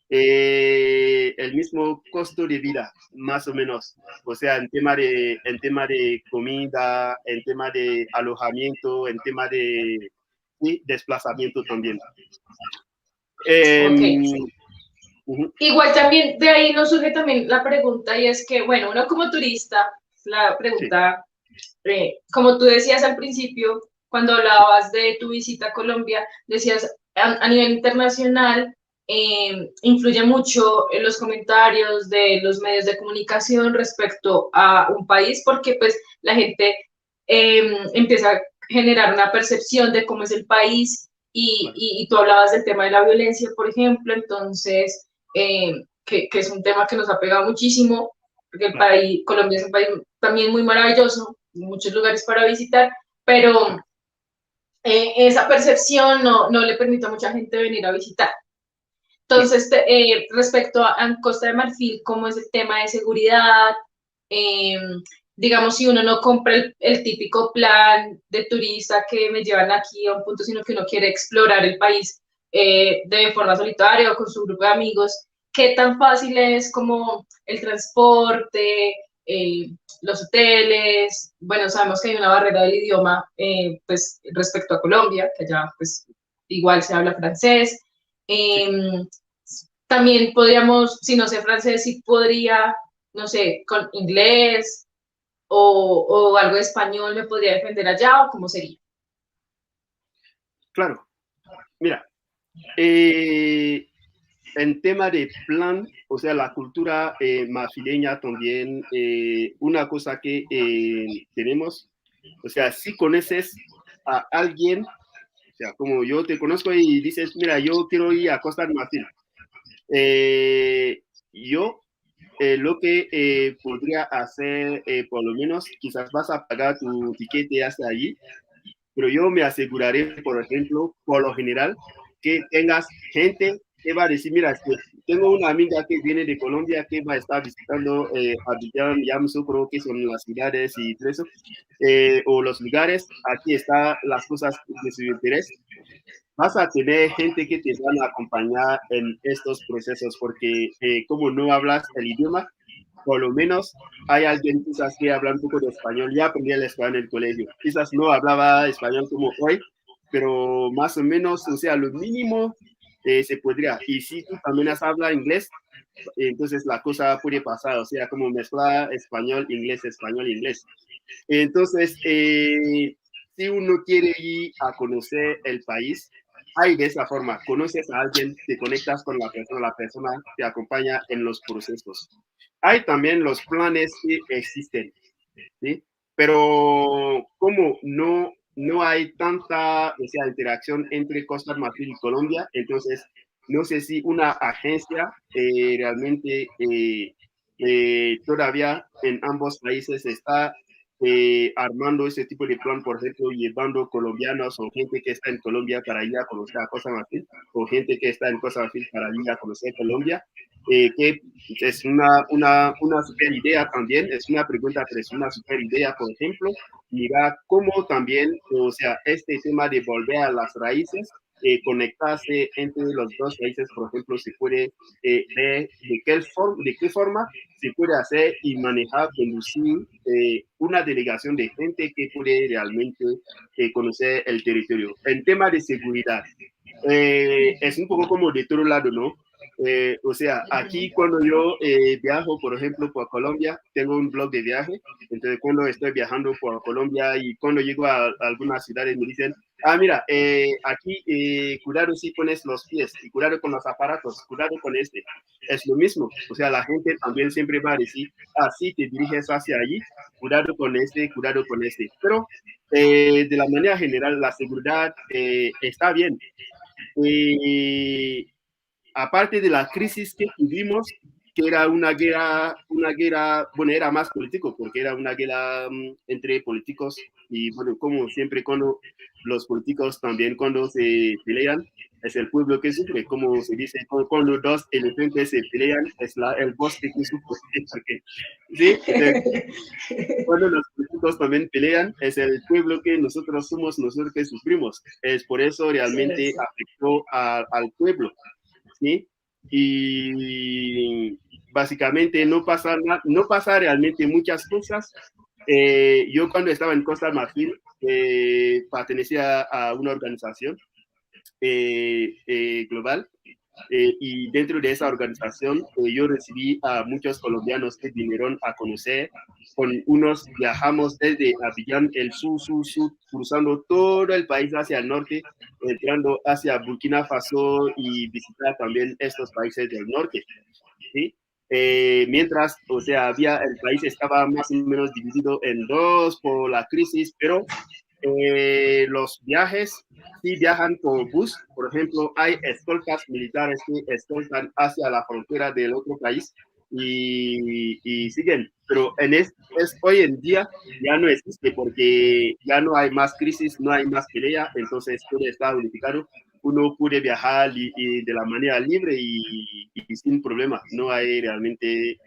el mismo costo de vida, más o menos. O sea, en tema de comida, en tema de alojamiento, en tema de sí, desplazamiento también. Ok. Uh-huh. Igual también de ahí nos surge también la pregunta y es que, bueno, uno como turista, la Sí, pregunta, como tú decías al principio, cuando hablabas de tu visita a Colombia, decías a nivel internacional, influye mucho en los comentarios de los medios de comunicación respecto a un país porque pues la gente empieza a generar una percepción de cómo es el país claro, y tú hablabas del tema de la violencia, por ejemplo, entonces que es un tema que nos ha pegado muchísimo, porque el claro, país, Colombia es un país también muy maravilloso, muchos lugares para visitar, pero claro. esa percepción no le permite a mucha gente venir a visitar. Claro. Entonces, respecto a Costa de Marfil, ¿cómo es el tema de seguridad? Eh, digamos, si uno no compra el típico plan de turista que me llevan aquí a un punto, sino que uno quiere explorar el país de forma solitaria o con su grupo de amigos, ¿qué tan fácil es como el transporte, eh, los hoteles? Bueno, sabemos que hay una barrera del idioma, pues respecto a Colombia, que allá pues igual se habla francés. Sí. También podríamos, si no sé francés, si podría, no sé, con inglés o algo de español me podría defender allá o cómo sería. Claro. Mira, en tema de plan, o sea, la cultura marfileña también, una cosa que tenemos, o sea, si conoces a alguien, o sea, como yo te conozco y dices, mira, yo quiero ir a Costa de Marfil, yo lo que podría hacer, por lo menos, quizás vas a pagar tu tiquete hasta allí, pero yo me aseguraré, por ejemplo, por lo general, que tengas gente que va a decir, mira, tengo una amiga que viene de Colombia que va a estar visitando Abidjan, Yamoussoukro, que son las ciudades y todo eso, o los lugares, aquí están las cosas de su interés. Vas a tener gente que te van a acompañar en estos procesos, porque como no hablas el idioma, por lo menos hay alguien quizás que habla un poco de español, ya aprendí el español en el colegio, quizás no hablaba español como hoy, pero más o menos, o sea, lo mínimo se podría. Y si tú también has hablado inglés, entonces la cosa puede pasar, o sea, como mezclar español, inglés. Entonces, si uno quiere ir a conocer el país, hay de esa forma, conoces a alguien, te conectas con la persona te acompaña en los procesos. Hay también los planes que existen, ¿sí? Pero como no hay tanta, o sea, interacción entre Costa de Marfil y Colombia, entonces no sé si una agencia realmente todavía en ambos países se está armando ese tipo de plan, por ejemplo, llevando colombianos o gente que está en Colombia para ir a conocer a Costa Marfil, o gente que está en Costa Marfil para ir a conocer Colombia, que es una super idea también, es una pregunta, pero es una super idea, por ejemplo, mira cómo también, o sea, este tema de volver a las raíces, conectarse entre los dos países, por ejemplo, se puede ver de qué forma se puede hacer y manejar, conducir una delegación de gente que puede realmente conocer el territorio. En tema de seguridad, es un poco como de todo lado, ¿no? O sea, aquí cuando yo viajo, por ejemplo, por Colombia, tengo un blog de viaje, entonces cuando estoy viajando por Colombia y cuando llego a algunas ciudades me dicen, mira, aquí cuidado si pones los pies, y cuidado con los aparatos, cuidado con este. Es lo mismo, o sea, la gente también siempre va a decir, si te diriges hacia allí, cuidado con este, cuidado con este. Pero de la manera general, la seguridad está bien. Aparte de la crisis que tuvimos, que era una guerra, bueno, era más político, porque era una guerra entre políticos, y bueno, como siempre cuando los políticos también cuando se pelean, es el pueblo que sufre, como se dice, cuando dos elefantes se pelean, es el bosque que sufre, porque, ¿sí? Cuando los políticos también pelean, es el pueblo que nosotros somos, nosotros que sufrimos, es por eso realmente Sí. afectó al pueblo. ¿Sí? Y básicamente no pasa realmente muchas cosas. Yo cuando estaba en Costa Marfil pertenecía a una organización global y dentro de esa organización yo recibí a muchos colombianos que vinieron a conocer. Con unos viajamos desde Abidjan, el sur, cruzando todo el país hacia el norte, entrando hacia Burkina Faso y visitar también estos países del norte. ¿Sí? Mientras, o sea, el país estaba más o menos dividido en dos por la crisis, pero los viajes sí viajan por bus. Por ejemplo, hay escoltas militares que escoltan hacia la frontera del otro país y siguen. Pero hoy en día ya no existe porque ya no hay más crisis, no hay más pelea, entonces todo está unificado. Uno puede viajar de la manera libre y sin problema. No hay realmente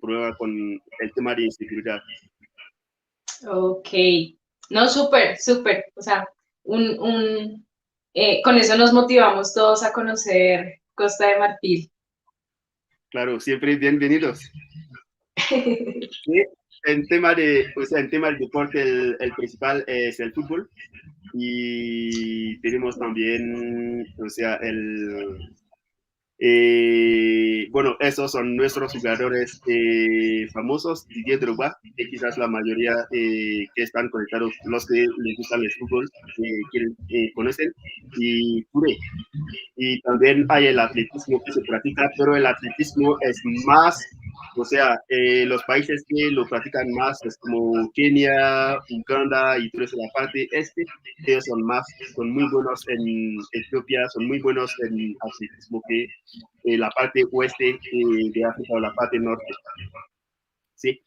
problema con el tema de inseguridad. Ok. No, súper, súper. O sea, con eso nos motivamos todos a conocer Costa de Marfil. Claro, siempre bienvenidos. Sí, en tema del deporte, el principal es el fútbol y tenemos también, o sea, bueno, esos son nuestros jugadores famosos, Didier Drogba, que quizás la mayoría que están conectados, los que les gustan el fútbol, conocen, y Touré. Y también hay el atletismo que se practica, pero el atletismo es más, o sea, los países que lo practican más es como Kenia, Uganda y toda la parte este, ellos son muy buenos en Etiopía, son muy buenos en atletismo que la parte oeste de África o la parte norte. Sí.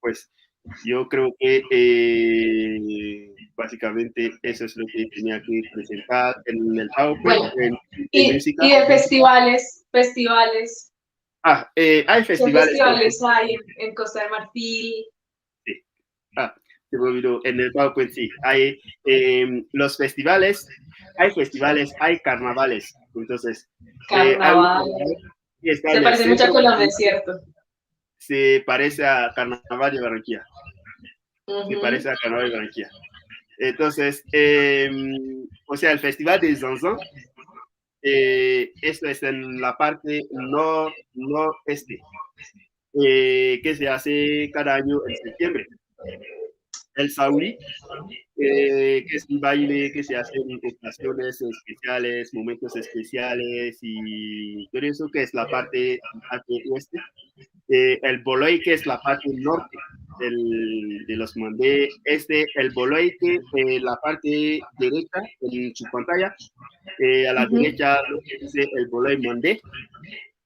Pues yo creo que básicamente eso es lo que tenía que presentar en el PowerPoint. Bueno, En y música. de festivales. Hay ¿Qué festivales. festivales hay en Costa de Marfil? Sí. Se me olvidó. En el PowerPoint sí. Hay los festivales, hay carnavales. Entonces, hay un Carnaval. carnaval que está Se en el parece mucho a centro. Colombia, es cierto. Se parece a Carnaval de Barranquilla. Se Uh-huh. parece a Carnaval de Barranquilla. Entonces, o sea, el Festival de Zanzan, esto es en la parte noreste, que se hace cada año en septiembre. El Sauri, que es un baile que se hace en ocasiones especiales, momentos especiales y todo eso, que es la parte oeste. El Boloy, que es la parte norte de los Mandé, el Boloy, que la parte derecha en su pantalla, a la derecha lo que dice el Boloy Mandé,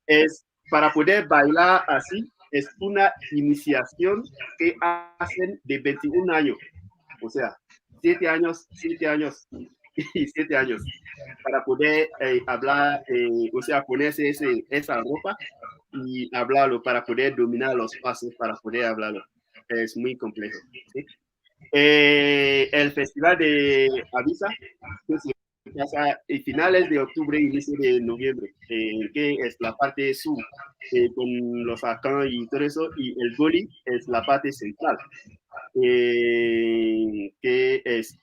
es para poder bailar así, es una iniciación que hacen de 21 años, o sea, 7 años y 7 años para poder hablar, o sea, ponerse esa ropa y hablarlo, para poder dominar los pasos, para poder hablarlo. Es muy complejo. ¿Sí? El festival de Avisa, que se pasa a finales de octubre, inicio de noviembre, que es la parte sur, con los arcanos y todo eso, y el Goli es la parte central. Que es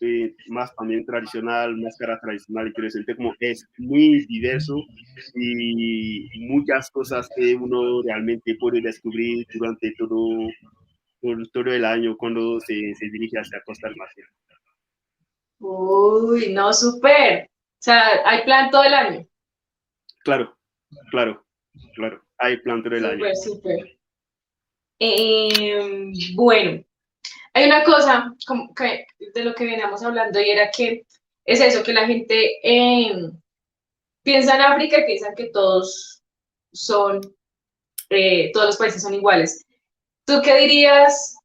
más también tradicional, máscara tradicional y interesante, como es muy diverso y muchas cosas que uno realmente puede descubrir durante todo el año cuando se dirige hacia Costa del Marfil. Uy, no, súper. O sea, hay plan todo el año. Claro, hay plan todo el año. Súper. Bueno, hay una cosa como que, de lo que veníamos hablando y era que es eso, que la gente piensa en África y piensan que todos los países son iguales. ¿Tú qué dirías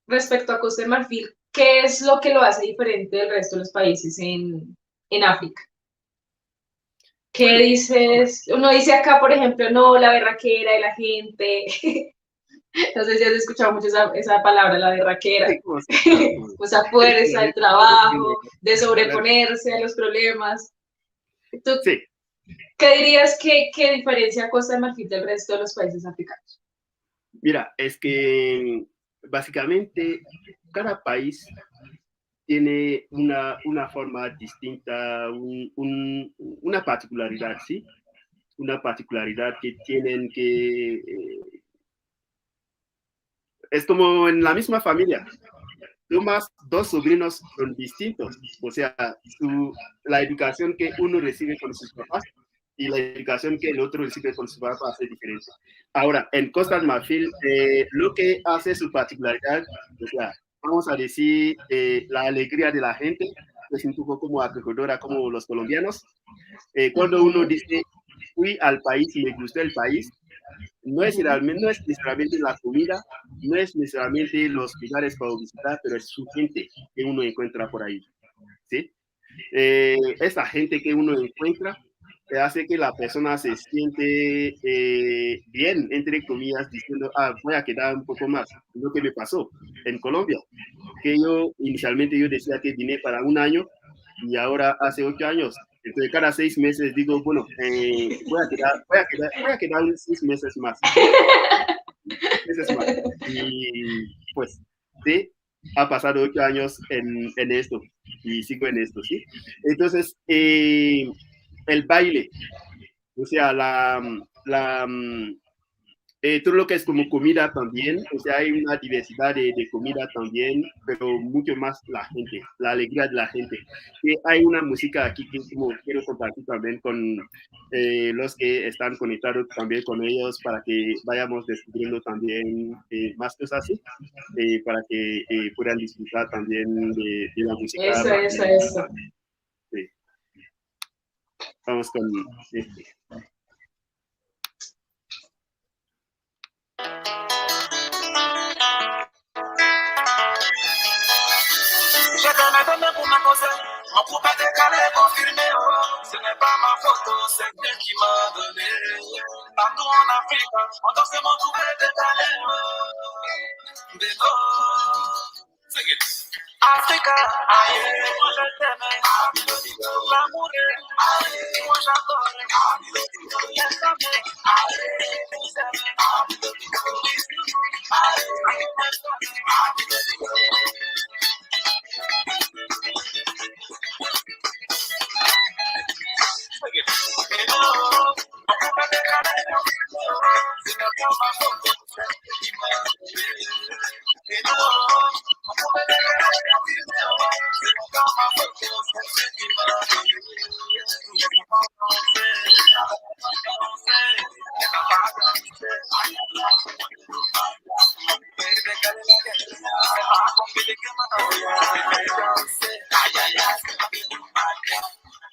respecto a Costa de Marfil? ¿Qué es lo que lo hace diferente del resto de los países en África? ¿Qué dices? Uno dice acá, por ejemplo, no, la berraquera de la gente. No sé si has escuchado mucho esa palabra, la berraquera. O sea, fuerza, el trabajo, de sobreponerse a los problemas. ¿Tú sí. qué dirías que diferencia Costa de Marfil del resto de los países africanos? Mira, es que básicamente cada país tiene una forma distinta, una particularidad, ¿sí? Una particularidad que tienen que... es como en la misma familia. Tomas dos sobrinos son distintos, o sea, la educación que uno recibe con sus papás y la educación que el otro recibe con su papá es diferente. Ahora, en Costa de Marfil, lo que hace su particularidad, o sea, vamos a decir, la alegría de la gente, es un poco como acogedora, como los colombianos. Cuando uno dice, fui al país y me gustó el país, no es necesariamente la comida, no es necesariamente los lugares para visitar, pero es su gente que uno encuentra por ahí. ¿Sí? Esa gente que uno encuentra hace que la persona se siente bien, entre comillas, diciendo, voy a quedar un poco más. Lo que me pasó en Colombia, que inicialmente yo decía que vine para un año y ahora hace 8 años. Entonces, cada 6 meses digo, bueno, voy a quedar 6 meses más. Y pues, sí, ha pasado 8 años en esto y sigo en esto, ¿sí? Entonces, el baile, o sea, todo lo que es como comida también, o sea, hay una diversidad de comida también, pero mucho más la gente, la alegría de la gente. Y hay una música aquí que como quiero compartir también con los que están conectados también con ellos para que vayamos descubriendo también más cosas así, para que puedan disfrutar también de la música. Eso. Sí. Vamos con este. Je te mets donné pour ma cause. Mon couple est décalé, confirmé. Ce n'est pas ma faute, c'est Dieu qui m'a donné. Partout en Afrique, on danse mon couple est décalé. Béno. Africa, aïe, moi je t'aime. L'amour est, aïe, moi j'adore. Yes, I'm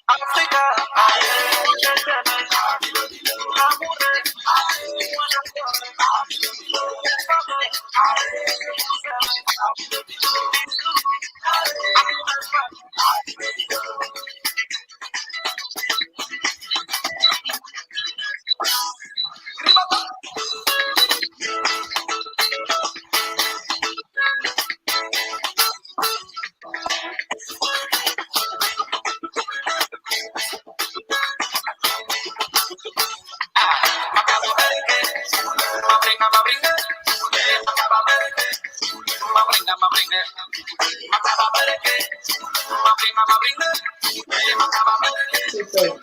Africa, aïe, je t'aime. L'amour est Súper.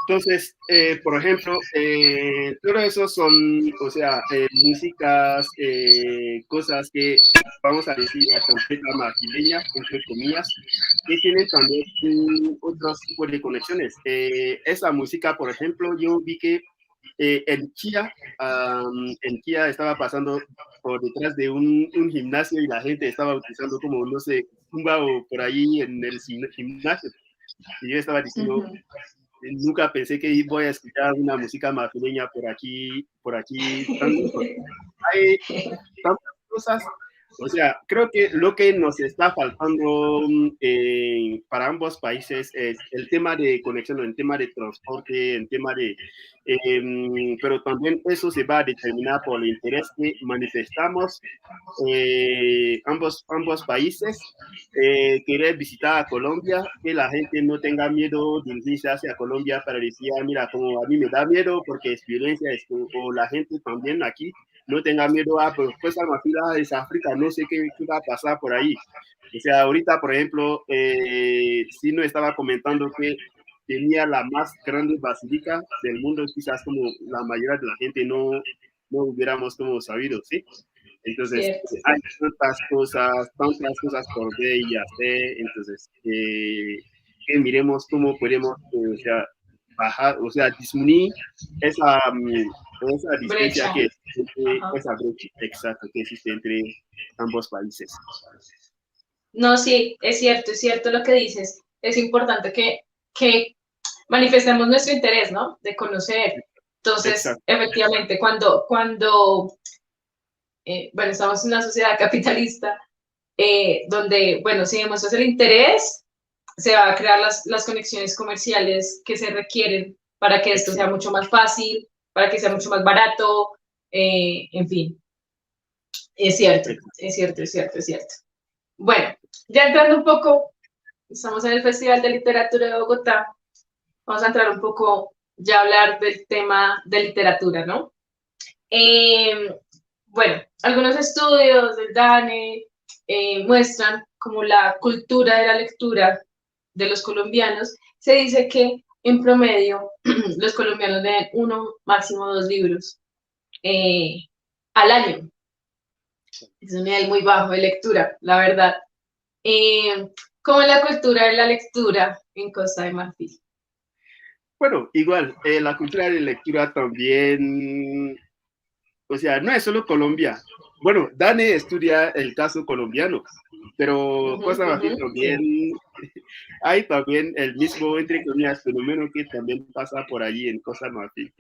Entonces, por ejemplo, todo eso son, o sea, músicas, cosas que vamos a decir a completa brasileña, entre comillas, que tienen también otros tipos de conexiones. Esa música, por ejemplo, yo vi que en Kia estaba pasando por detrás de un gimnasio y la gente estaba utilizando como, no sé, zumba o por ahí en el gimnasio. Y yo estaba diciendo, nunca pensé que voy a escuchar una música brasileña por aquí. Hay tantas cosas. O sea, creo que lo que nos está faltando para ambos países es el tema de conexión, el tema de transporte, el tema de... pero también eso se va a determinar por el interés que manifestamos ambos países. Querer visitar a Colombia, que la gente no tenga miedo de irse hacia Colombia para decir, mira, como a mí me da miedo porque es violencia, o la gente también aquí no tenga miedo, pues Almafila es África, no sé qué va a pasar por ahí. O sea, ahorita, por ejemplo, Sino estaba comentando que tenía la más grande basílica del mundo, quizás como la mayoría de la gente no hubiéramos como sabido, ¿sí? Entonces, hay tantas cosas por ver y hacer, entonces, que miremos cómo podemos, o sea, bajar, o sea, disminuir esa distancia que existe, esa brecha exacta que existe entre ambos países. No, sí, es cierto lo que dices. Es importante que manifestemos nuestro interés, ¿no? De conocer. Entonces, Exacto. efectivamente, cuando bueno, estamos en una sociedad capitalista, donde, bueno, si demuestras el interés, se van a crear las conexiones comerciales que se requieren para que esto sea mucho más fácil, para que sea mucho más barato, en fin. Es cierto. Bueno, ya entrando un poco, estamos en el Festival de Literatura de Bogotá, vamos a entrar un poco ya a hablar del tema de literatura, ¿no? Bueno, algunos estudios del DANE muestran como la cultura de la lectura de los colombianos. Se dice que en promedio los colombianos leen 1, máximo 2 libros al año. Es un nivel muy bajo de lectura, la verdad. ¿Cómo es la cultura de la lectura en Costa de Marfil? Bueno, igual, la cultura de lectura también, o sea, no es solo Colombia. Bueno, Dane estudia el caso colombiano, pero Costa de Marfil también, hay también el mismo, entre comillas, fenómeno que también pasa por allí en Costa de Marfil,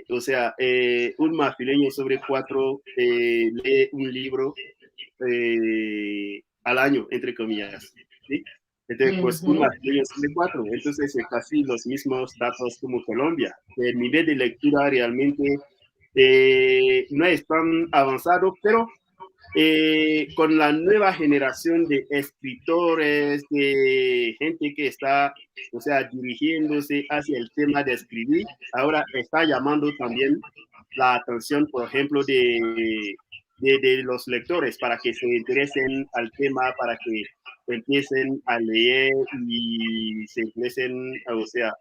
O sea, un marfileño sobre 4 lee un libro al año, entre comillas, ¿sí? Entonces, pues un marfileño sobre 4, entonces casi los mismos datos como Colombia. El nivel de lectura realmente no es tan avanzado, pero con la nueva generación de escritores, de gente que está, o sea, dirigiéndose hacia el tema de escribir, ahora está llamando también la atención, por ejemplo, de los lectores para que se interesen al tema, para que empiecen a leer y se empiecen, o sea,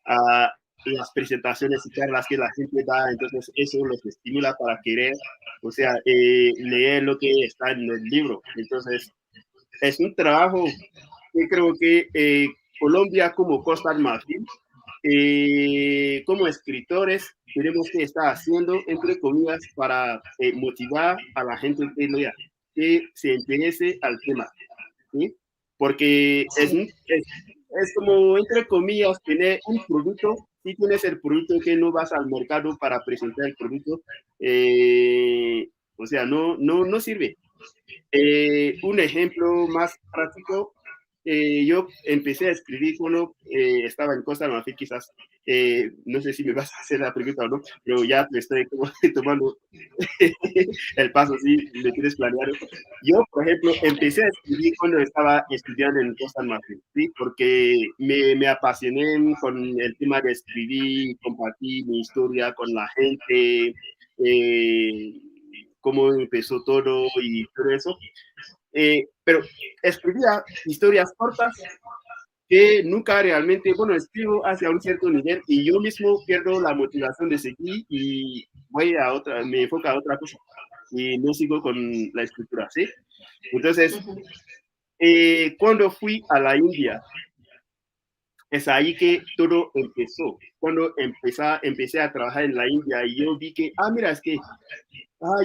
a las presentaciones y charlas que la gente da, entonces eso los estimula para querer, o sea, leer lo que está en el libro. Entonces, es un trabajo que creo que Colombia como Costa del Marfil, como escritores, tenemos que estar haciendo, entre comillas, para motivar a la gente que se interese al tema, ¿sí? Porque es como, entre comillas, tener un producto. Si tienes el producto que no vas al mercado para presentar el producto, o sea, no sirve. Un ejemplo más práctico, yo empecé a escribir cuando estaba en Costa de Marfil, quizás, no sé si me vas a hacer la pregunta o no, pero ya te estoy como tomando el paso, si le tienes planeado. Yo, por ejemplo, empecé a escribir cuando estaba estudiando en Costa de Marfil, ¿sí? Porque me apasioné con el tema de escribir, compartir mi historia con la gente, cómo empezó todo y todo eso. Pero escribía historias cortas que nunca realmente, bueno, escribo hacia un cierto nivel y yo mismo pierdo la motivación de seguir y voy a otra, me enfoco a otra cosa y no sigo con la escritura, ¿sí? Entonces, cuando fui a la India, es ahí que todo empezó. Cuando empecé a trabajar en la India y yo vi que, mira, es que,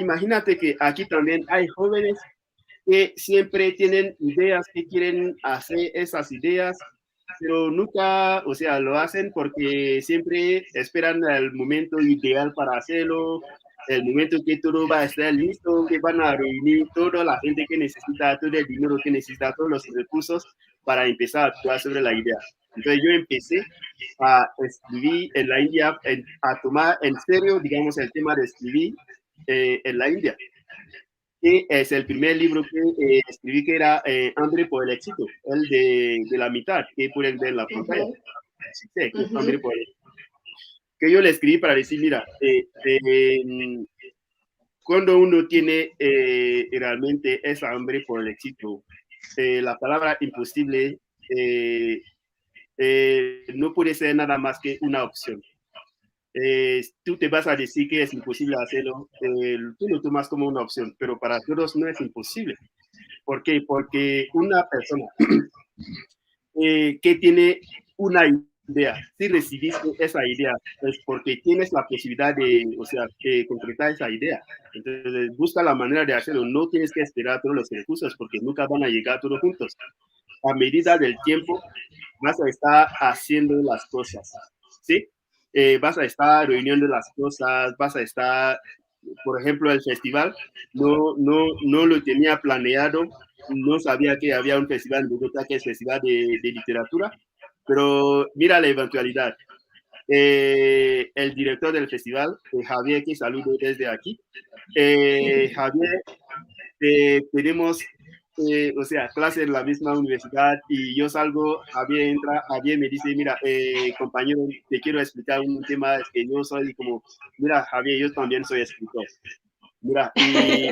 imagínate que aquí también hay jóvenes que siempre tienen ideas, que quieren hacer esas ideas, pero nunca, o sea, lo hacen porque siempre esperan el momento ideal para hacerlo, el momento que todo va a estar listo, que van a reunir toda la gente que necesita, todo el dinero que necesita, todos los recursos para empezar a actuar sobre la idea. Entonces yo empecé a escribir en la India, a tomar en serio, digamos, el tema de escribir en la India. Que es el primer libro que escribí, que era Hambre por el éxito, el de la mitad, que pueden ver en la pantalla. Sí, que es Hambre por el éxito. Que yo le escribí para decir, mira, cuando uno tiene realmente esa hambre por el éxito, la palabra imposible no puede ser nada más que una opción. Tú te vas a decir que es imposible hacerlo, tú lo tomas como una opción, pero para todos no es imposible. ¿Por qué? Porque una persona que tiene una idea, si recibiste esa idea, es porque tienes la posibilidad de, o sea, concretar esa idea. Entonces, busca la manera de hacerlo. No tienes que esperar todos los recursos porque nunca van a llegar todos juntos. A medida del tiempo, vas a estar haciendo las cosas, ¿sí? Vas a estar reuniendo las cosas, vas a estar, por ejemplo, el festival, no lo tenía planeado, no sabía que había un festival en Bogotá que es festival de literatura, pero mira la eventualidad. El director del festival, Javier, que saludo desde aquí. Javier, tenemos, o sea, clase en la misma universidad y yo salgo, Javier entra, Javier me dice, mira, compañero, te quiero explicar un tema, es que yo soy como, mira, Javier, yo también soy escritor. Mira, y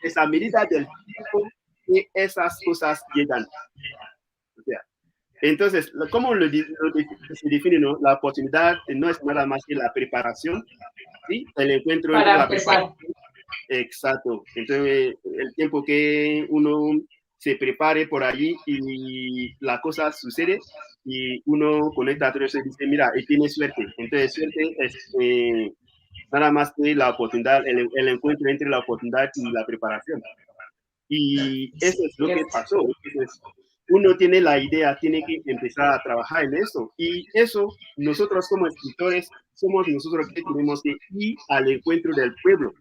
es a medida del tiempo que esas cosas llegan. O sea, entonces, ¿cómo se define? ¿No? La oportunidad no es nada más que la preparación, ¿sí? El encuentro entre la preparación. Exacto. Entonces, el tiempo que uno se prepare por allí y la cosa sucede y uno conecta a todo eso y dice, mira, y tiene suerte. Entonces, suerte es nada más que la oportunidad, el encuentro entre la oportunidad y la preparación. Y eso es lo que pasó. Entonces, uno tiene la idea, tiene que empezar a trabajar en eso. Y eso, nosotros como escritores, somos nosotros que tenemos que ir al encuentro del pueblo.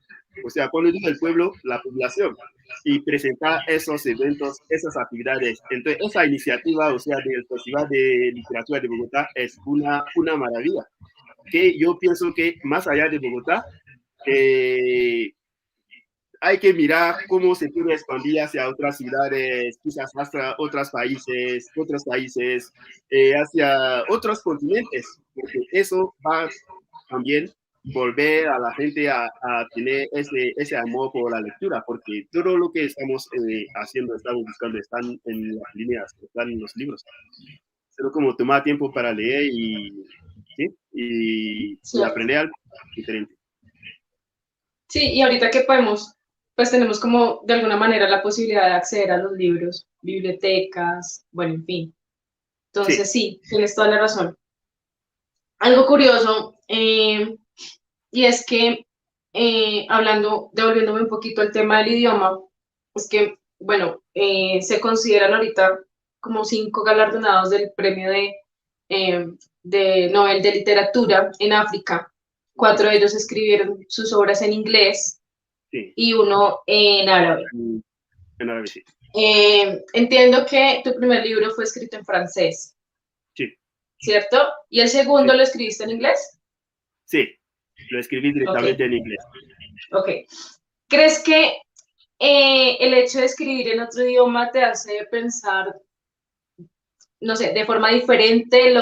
O sea, cuando digo el pueblo, la población, y presentar esos eventos, esas actividades. Entonces, esa iniciativa, o sea, del Festival de Literatura de Bogotá es una maravilla. Que yo pienso que más allá de Bogotá, hay que mirar cómo se puede expandir hacia otras ciudades, quizás hasta otros países, hacia otros continentes, porque eso va también volver a la gente a tener ese amor por la lectura, porque todo lo que estamos haciendo, estamos buscando, están en las líneas, están en los libros. Solo como tomar tiempo para leer ¿sí? y aprender algo diferente. Sí, y ahorita que podemos, pues tenemos como de alguna manera la posibilidad de acceder a los libros, bibliotecas, bueno, en fin. Entonces sí, tienes toda la razón. Algo curioso, y es que devolviéndome un poquito al tema del idioma, es que, bueno, se consideran ahorita como 5 galardonados del premio de Nobel de Literatura en África. 4 de ellos escribieron sus obras en inglés y uno en árabe. En árabe, sí. Entiendo que tu primer libro fue escrito en francés. Sí. ¿Cierto? ¿Y el segundo lo escribiste en inglés? Sí, lo escribí directamente en inglés. Ok. ¿Crees que el hecho de escribir en otro idioma te hace pensar, no sé, de forma diferente?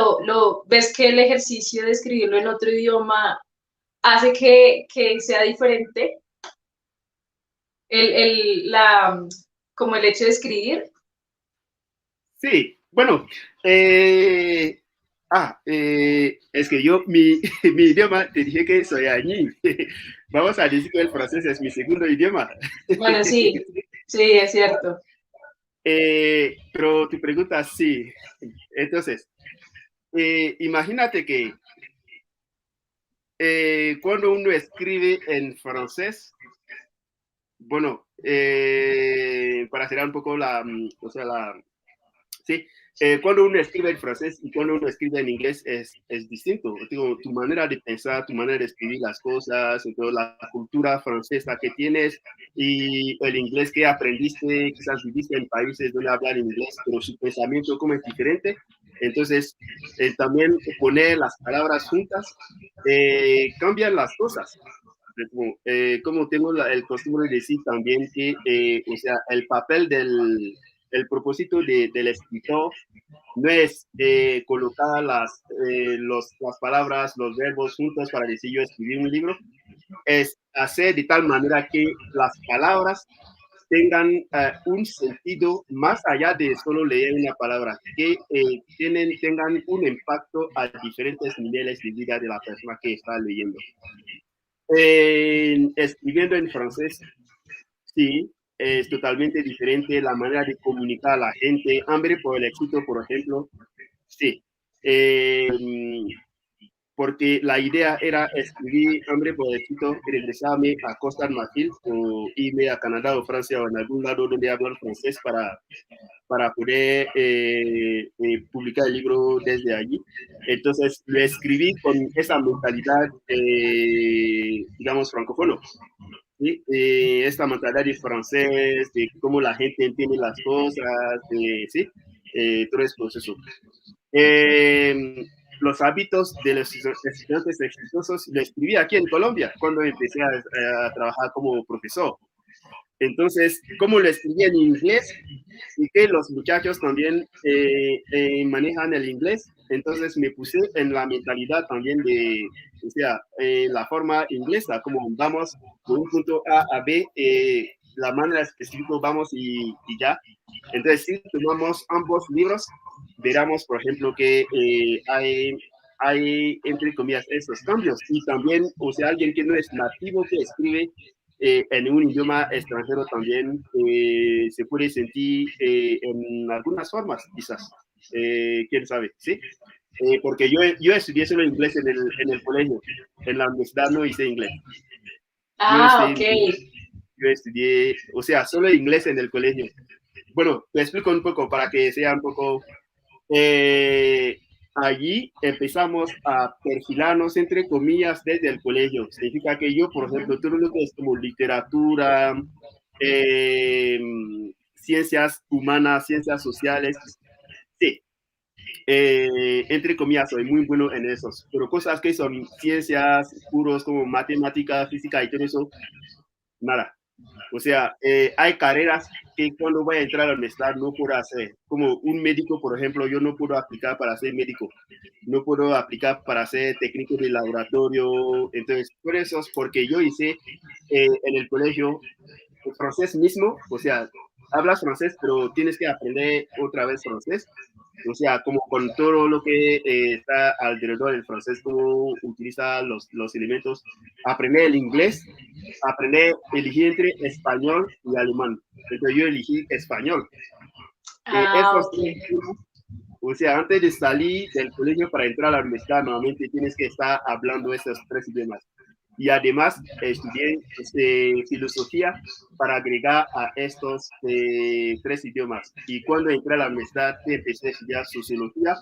¿Ves que el ejercicio de escribirlo en otro idioma hace que sea diferente? Como el hecho de escribir. Sí, bueno, es que yo, mi idioma, te dije que soy añí. Vamos a decir que el francés es mi segundo idioma. Bueno, sí, es cierto. Pero tu pregunta, sí. Entonces, imagínate que cuando uno escribe en francés, bueno, para cerrar un poco sí, cuando uno escribe en francés y cuando uno escribe en inglés es distinto. Digo, tu manera de pensar, tu manera de escribir las cosas, entonces, la cultura francesa que tienes y el inglés que aprendiste, quizás viviste en países donde hablan inglés, pero su pensamiento como es diferente. Entonces, también poner las palabras juntas cambian las cosas. Como tengo el costumbre de decir también que, o sea, el papel el propósito del escritor no es colocar las palabras, los verbos juntos para decir yo escribí un libro, es hacer de tal manera que las palabras tengan un sentido más allá de solo leer una palabra, que tengan un impacto a diferentes niveles de vida de la persona que está leyendo. Escribiendo en francés, sí, es totalmente diferente la manera de comunicar a la gente. Hambre por el éxito, por ejemplo, sí. Porque la idea era escribir Hambre por el éxito, regresarme a Costa de Marfil o irme a Canadá o Francia o en algún lado donde hablan francés para poder publicar el libro desde allí. Entonces lo escribí con esa mentalidad, digamos, francófono. ¿Sí? Esta mentalidad de francés, de cómo la gente entiende las cosas, ¿sí? Todo ese proceso. Los hábitos de los estudiantes exitosos lo escribí aquí en Colombia cuando empecé a trabajar como profesor. Entonces, ¿cómo lo escribí en inglés? Y que los muchachos también manejan el inglés. Entonces me puse en la mentalidad también o sea, la forma inglesa, como vamos de un punto A a B, la manera específica vamos y ya. Entonces, si tomamos ambos libros, veremos, por ejemplo, que hay, entre comillas, estos cambios. Y también, o sea, alguien que no es nativo que escribe en un idioma extranjero también se puede sentir en algunas formas, quizás. ¿Quién sabe? ¿Sí? Porque yo estudié solo inglés en el colegio. En la universidad no hice inglés. Ah, ok. Yo estudié, o sea, solo inglés en el colegio. bueno, te explico un poco para que sea un poco... allí empezamos a perfilarnos, entre comillas, desde el colegio. Significa que yo, por ejemplo, todo lo que es como literatura, eh, ciencias humanas, ciencias sociales, sí, entre comillas, soy muy bueno en esos, pero cosas que son ciencias puros como matemática, física y todo eso, nada. O sea, hay carreras que cuando voy a entrar a la universidad no puedo hacer. Como un médico, por ejemplo, yo no puedo aplicar para ser médico. No puedo aplicar para ser técnico de laboratorio. Entonces, por eso es porque yo hice en el colegio el francés mismo. O sea, hablas francés, pero tienes que aprender otra vez francés. O sea, como con todo lo que está alrededor del francés, cómo utiliza los elementos. Aprender el inglés, aprender, elegí entre español y alemán. Entonces yo elegí español. Ah, Esos ok. tres idiomas, o sea, antes de salir del colegio para entrar a la universidad, normalmente tienes que estar hablando esos tres idiomas. Y además estudié filosofía para agregar a estos tres idiomas. Y cuando entré a la universidad, empecé a estudiar sociología,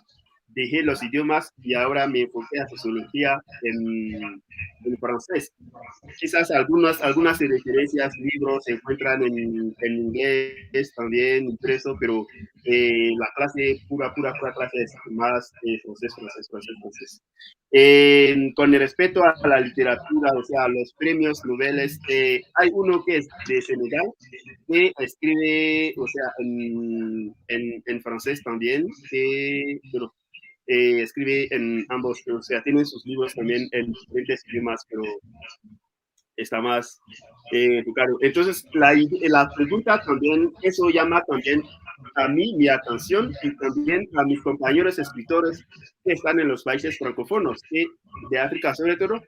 dejé los idiomas y ahora me enfoqué a sociología en francés. Quizás algunas referencias, libros se encuentran en inglés también impreso, pero la clase pura clase es más francés. Con el respeto a la literatura, o sea, los premios Nobel, hay uno que es de Senegal, que escribe, o sea, en francés también, que pero, escribe en ambos, o sea, tiene sus libros también en diferentes idiomas, pero está más claro. Entonces, la pregunta también, eso llama también a mí mi atención y también a mis compañeros escritores que están en los países francófonos, de África sobre todo,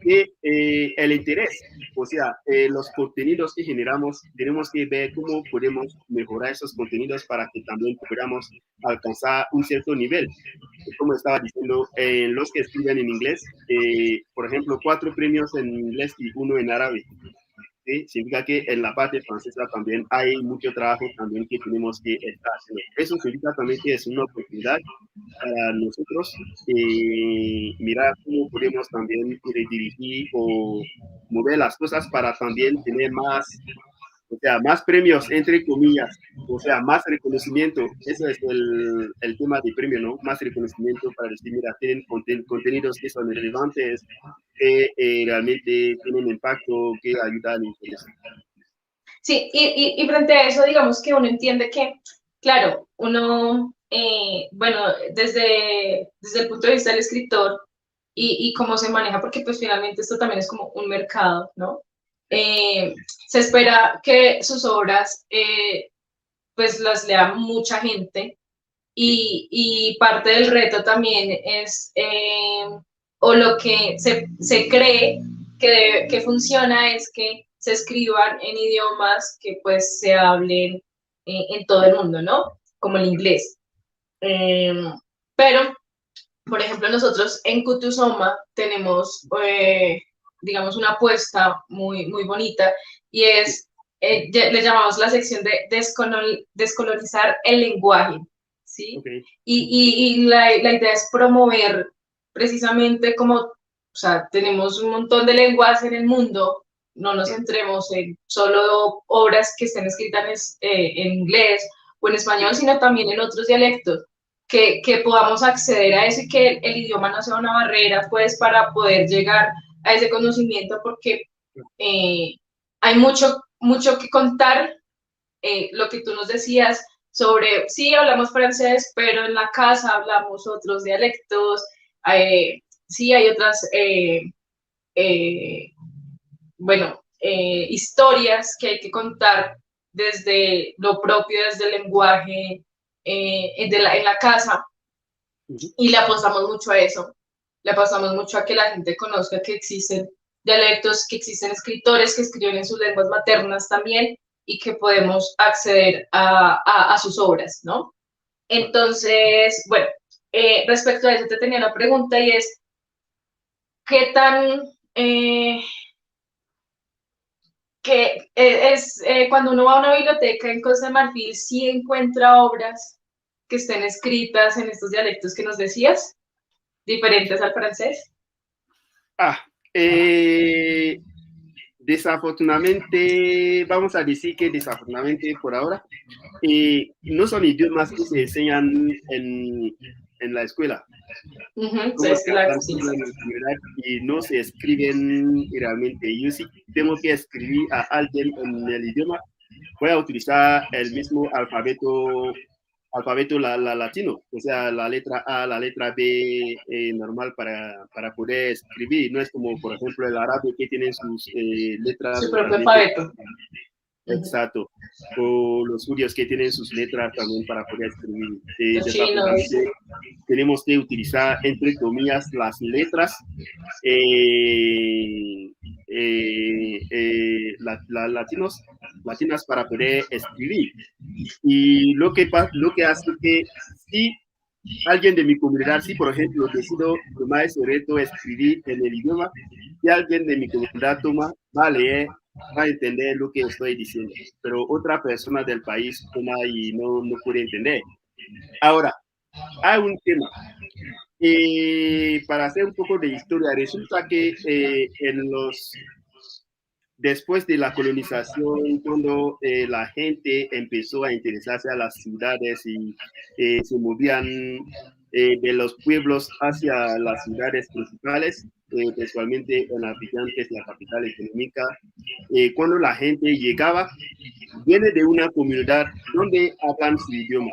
que el interés, o sea, los contenidos que generamos, tenemos que ver cómo podemos mejorar esos contenidos para que también podamos alcanzar un cierto nivel. Como estaba diciendo, los que escriben en inglés, por ejemplo, 4 premios en inglés y 1 en árabe. ¿Sí? Significa que en la parte francesa también hay mucho trabajo también que tenemos que estar haciendo. Eso significa también que es una oportunidad para nosotros mirar cómo podemos también redirigir o mover las cosas para también tener más, o sea, más premios, entre comillas, o sea, más reconocimiento. Eso es el tema de premio, ¿no? Más reconocimiento para decir, mira, tienen contenidos que son relevantes, que realmente tienen impacto, que ayudan y todo eso. Sí, y frente a eso, digamos que uno entiende que, claro, uno, bueno, desde el punto de vista del escritor y cómo se maneja, porque pues finalmente esto también es como un mercado, ¿no? Se espera que sus obras pues las lea mucha gente y parte del reto también es, o lo que se cree que funciona es que se escriban en idiomas que pues se hablen en todo el mundo, ¿no? Como el inglés. Eh, pero, por ejemplo, nosotros en Kutusoma tenemos, digamos, una apuesta muy bonita y es, le llamamos la sección de descolonizar el lenguaje, ¿sí? Okay. Y la idea es promover precisamente como, o sea, tenemos un montón de lenguas en el mundo, no nos centremos en solo obras que estén escritas en inglés o en español, sino también en otros dialectos que podamos acceder a eso y que el idioma no sea una barrera, pues, para poder llegar a ese conocimiento, porque hay mucho que contar, lo que tú nos decías sobre, sí, hablamos francés, pero en la casa hablamos otros dialectos, sí, hay otras, bueno, historias que hay que contar desde lo propio, desde el lenguaje, en la casa, y le apostamos mucho a eso, le apostamos mucho a que la gente conozca que existen dialectos, que existen escritores que escriben en sus lenguas maternas también y que podemos acceder a sus obras, ¿no? Entonces, bueno, respecto a eso te tenía una pregunta y es, ¿qué tan, que es cuando uno va a una biblioteca en Costa de Marfil, sí encuentra obras que estén escritas en estos dialectos que nos decías, diferentes al francés. Desafortunadamente, vamos a decir que desafortunadamente por ahora, no son idiomas que se enseñan en la escuela. Como se hablan solo en la comunidad y no se escriben realmente. Yo sí tengo que escribir a alguien en el idioma, voy a utilizar el mismo alfabeto latino, o sea, la letra A, la letra B normal para poder escribir. No es como, por ejemplo, el árabe que tiene sus letras Su propio realmente. alfabeto. Exacto. O los judíos que tienen sus letras también para poder escribir. Los chinos. Tenemos que utilizar, entre comillas, las letras latinas para poder escribir. Y lo que hace que si alguien de mi comunidad, si por ejemplo decido tomar ese reto, escribir en el idioma, si alguien de mi comunidad va a leer, va a entender lo que estoy diciendo, pero otra persona del país toma y no puede entender. Ahora, hay un tema. Para hacer un poco de historia, resulta que después de la colonización, cuando la gente empezó a interesarse a las ciudades y se movían de los pueblos hacia las ciudades principales, principalmente en Abidjan, que es la capital económica, cuando la gente llegaba, viene de una comunidad donde hablan su idioma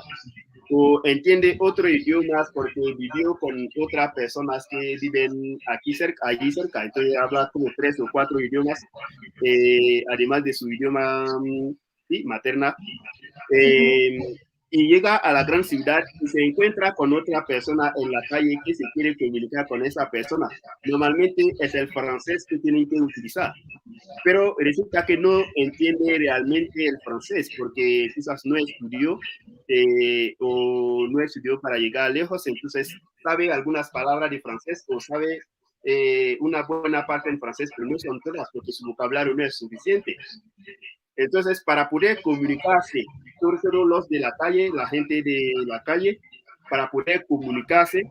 o entiende otro idioma porque vivió con otras personas que viven allí cerca, entonces habla como 3 o 4 idiomas, además de su idioma sí, materna. Y llega a la gran ciudad y se encuentra con otra persona en la calle que se quiere comunicar con esa persona. Normalmente es el francés que tienen que utilizar, pero resulta que no entiende realmente el francés porque quizás no estudió o no estudió para llegar lejos, entonces sabe algunas palabras de francés o sabe una buena parte en francés, pero no son todas porque su vocabulario no es suficiente. Entonces, para poder comunicarse, sobre todo los de la calle, la gente de la calle, para poder comunicarse,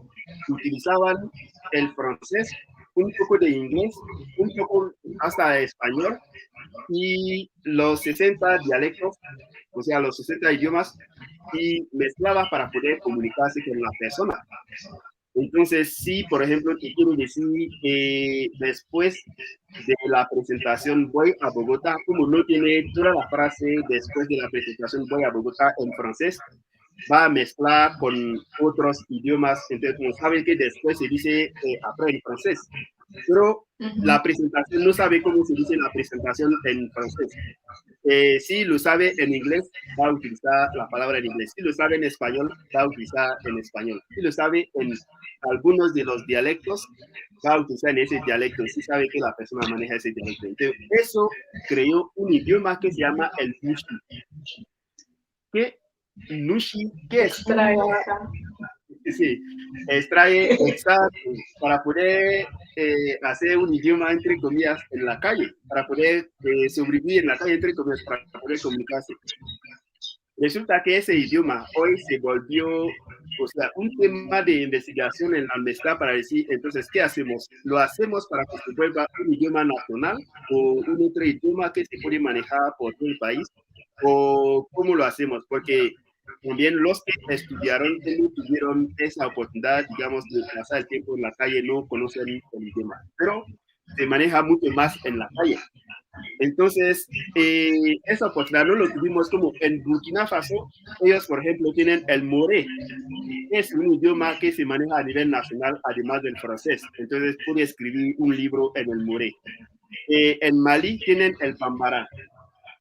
utilizaban el francés, un poco de inglés, un poco hasta español y los 60 dialectos, o sea, los 60 idiomas, y mezclaba para poder comunicarse con la persona. Entonces, sí, por ejemplo, te quiero decir, después de la presentación voy a Bogotá, como no tiene toda la frase después de la presentación voy a Bogotá en francés, va a mezclar con otros idiomas, entonces como sabe que después se dice après en francés, pero la presentación no sabe cómo se dice la presentación en francés. Si lo sabe en inglés, va a utilizar la palabra en inglés. Si lo sabe en español, va a utilizar en español. Si lo sabe en algunos de los dialectos, va a utilizar en ese dialecto. Si sabe que la persona maneja ese dialecto. Entonces, eso creó un idioma que se llama el Nushi. ¿Qué es? Sí, extrae exacto para poder hacer un idioma entre comillas en la calle, para poder sobrevivir en la calle entre comillas, para poder comunicarse. Resulta que ese idioma hoy se volvió, o sea, un tema de investigación en la universidad para decir, entonces, ¿qué hacemos? ¿Lo hacemos para que se vuelva un idioma nacional o un otro idioma que se puede manejar por todo el país? ¿O cómo lo hacemos? Porque también los que estudiaron, que no tuvieron esa oportunidad, digamos, de pasar el tiempo en la calle, no conocen el idioma, pero se maneja mucho más en la calle. Entonces, esa oportunidad no lo tuvimos como en Burkina Faso. Ellos, por ejemplo, tienen el moré. Es un idioma que se maneja a nivel nacional, además del francés. Entonces, pude escribir un libro en el moré. En Mali tienen el bambara.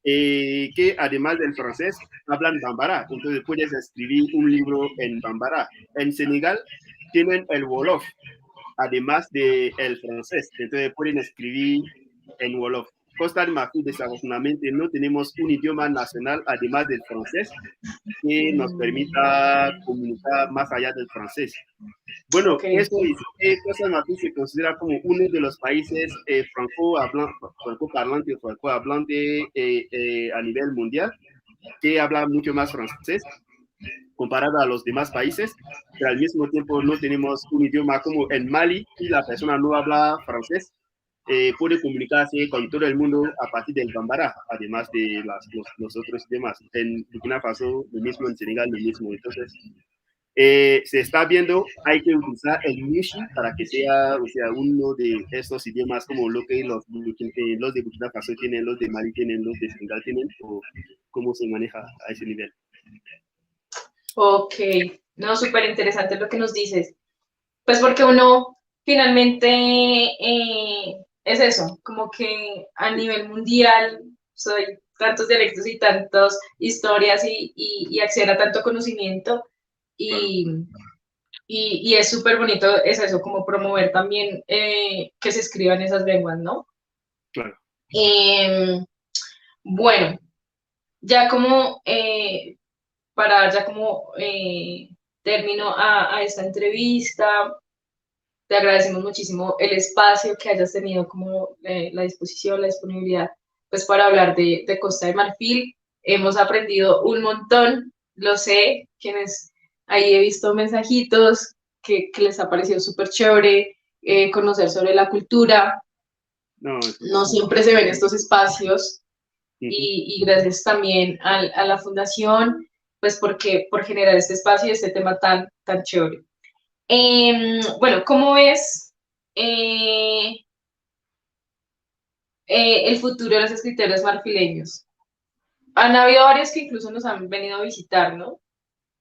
Que además del francés hablan bambara, entonces puedes escribir un libro en bambara. En Senegal tienen el wolof, además del francés, entonces pueden escribir en wolof. Costa de Marfil, desafortunadamente, no tenemos un idioma nacional, además del francés, que nos permita comunicar más allá del francés. Bueno, Ok. eso es que Costa de Marfil se considera como uno de los países francoparlantes o francohablantes a nivel mundial, que habla mucho más francés comparado a los demás países, pero al mismo tiempo no tenemos un idioma como en Mali y la persona no habla francés, puede comunicarse con todo el mundo a partir del Bambara, además de los otros idiomas. En Burkina Faso, lo mismo, en Senegal, lo mismo. Entonces, se está viendo, hay que utilizar el Mishi para que sea, o sea, uno de estos idiomas como lo que los de Burkina Faso tienen, los de Mali tienen, los de Senegal tienen, o cómo se maneja a ese nivel. Ok, no, súper interesante lo que nos dices. Pues porque uno finalmente es eso, como que a nivel mundial soy tantos dialectos y tantas historias y acceder a tanto conocimiento Claro, y, y es súper bonito, es eso, como promover también que se escriban esas lenguas, ¿no? claro. Em, bueno, ya como para ya como término a esta entrevista. Te agradecemos muchísimo el espacio que hayas tenido, como la disposición, la disponibilidad, pues para hablar de Costa de Marfil. Hemos aprendido un montón, lo sé, quienes ahí he visto mensajitos que les ha parecido súper chévere conocer sobre la cultura. No, No siempre se ven estos espacios uh-huh. y gracias también a la fundación, pues por generar este espacio y este tema tan chévere. Bueno, ¿cómo es el futuro de los escritores marfileños? Han habido varios que incluso nos han venido a visitar, ¿no?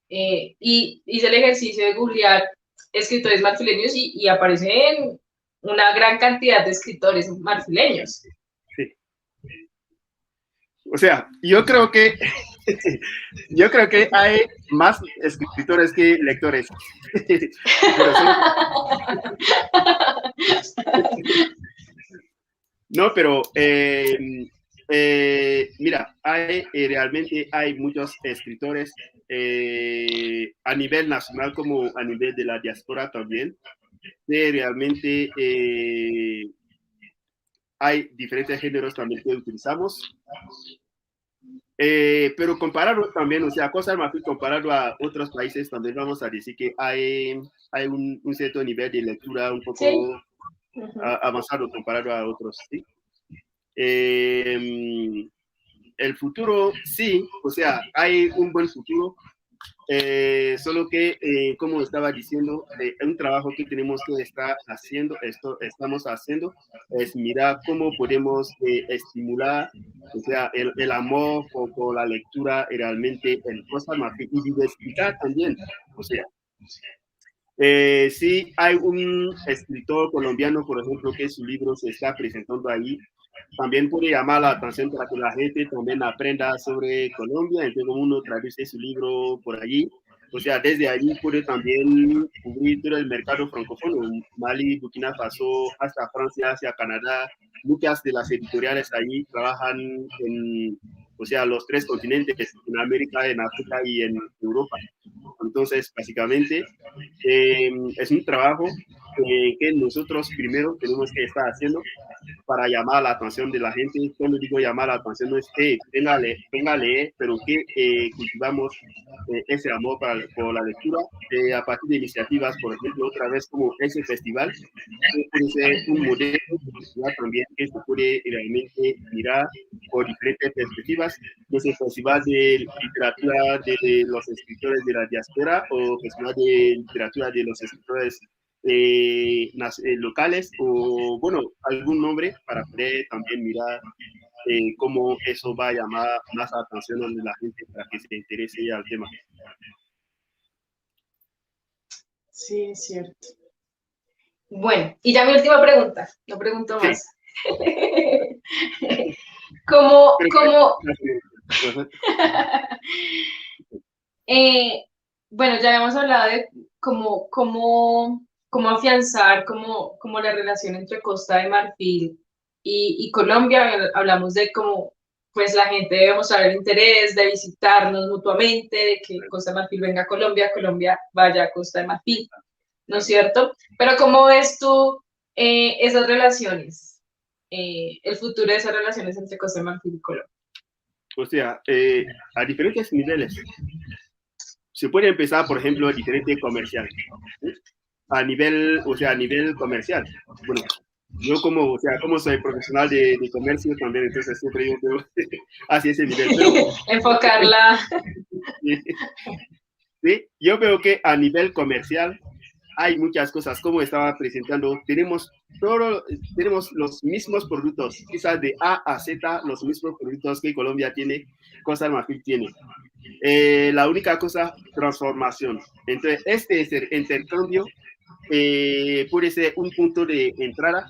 Y hice el ejercicio de googlear escritores marfileños y aparecen una gran cantidad de escritores marfileños. Sí. O sea, yo creo que hay más escritores que lectores. Pero solo, no, pero mira, realmente hay muchos escritores a nivel nacional como a nivel de la diáspora también, que realmente hay diferentes géneros también que utilizamos. Pero compararlo también, o sea, Costa de Marfil comparado a otros países, también vamos a decir que hay un cierto nivel de lectura un Sí. poco Uh-huh. avanzado comparado a otros, ¿sí? El futuro, sí, o sea, hay un buen futuro, solo que, como estaba diciendo, un trabajo que tenemos que estar haciendo, estamos haciendo, es mirar cómo podemos estimular, o sea, el amor por la lectura realmente en Costa de Marfil y diversificar también, o sea, sí hay un escritor colombiano, por ejemplo, que su libro se está presentando ahí, también puede llamar la atención para que la gente también aprenda sobre Colombia, entonces uno traduce su libro por allí, o sea, desde allí puede también cubrir todo el mercado francófono, Mali, Burkina Faso, hasta Francia, hacia Canadá, muchas de las editoriales allí trabajan en, o sea, los tres continentes, en América, en África y en Europa. Entonces, básicamente, es un trabajo que nosotros primero tenemos que estar haciendo para llamar la atención de la gente. Cuando digo llamar la atención, no es que venga a leer, pero que cultivamos ese amor por la lectura a partir de iniciativas, por ejemplo, otra vez como ese festival, que puede ser un modelo también que se puede realmente mirar por diferentes perspectivas, ese festival de literatura de los escritores de la diáspora o festival de literatura de los escritores locales o, bueno, algún nombre para poder también mirar cómo eso va a llamar más la atención de la gente para que se interese al tema. Sí, es cierto. Bueno, y ya mi última pregunta, no pregunto Sí. más. ¿Cómo, cómo, bueno, ya habíamos hablado de cómo afianzar como la relación entre Costa de Marfil y Colombia, hablamos de cómo pues la gente debe mostrar el interés de visitarnos mutuamente, de que Costa de Marfil venga a Colombia, Colombia vaya a Costa de Marfil, ¿no es cierto? Pero ¿cómo ves tú esas relaciones, el futuro de esas relaciones entre Costa de Marfil y Colombia? O sea, a diferentes niveles. Se puede empezar, por ejemplo, diferente comercial. ¿Sí? A nivel comercial. Bueno, yo como, o sea, como soy profesional de comercio también, entonces siempre yo veo hacia ese nivel. Pero, enfocarla. Sí, yo veo que a nivel comercial hay muchas cosas, como estaba presentando, tenemos los mismos productos, quizás de A a Z, los mismos productos que Colombia tiene, Costa de Marfil tiene. La única cosa, transformación. Entonces, este intercambio puede ser un punto de entrada.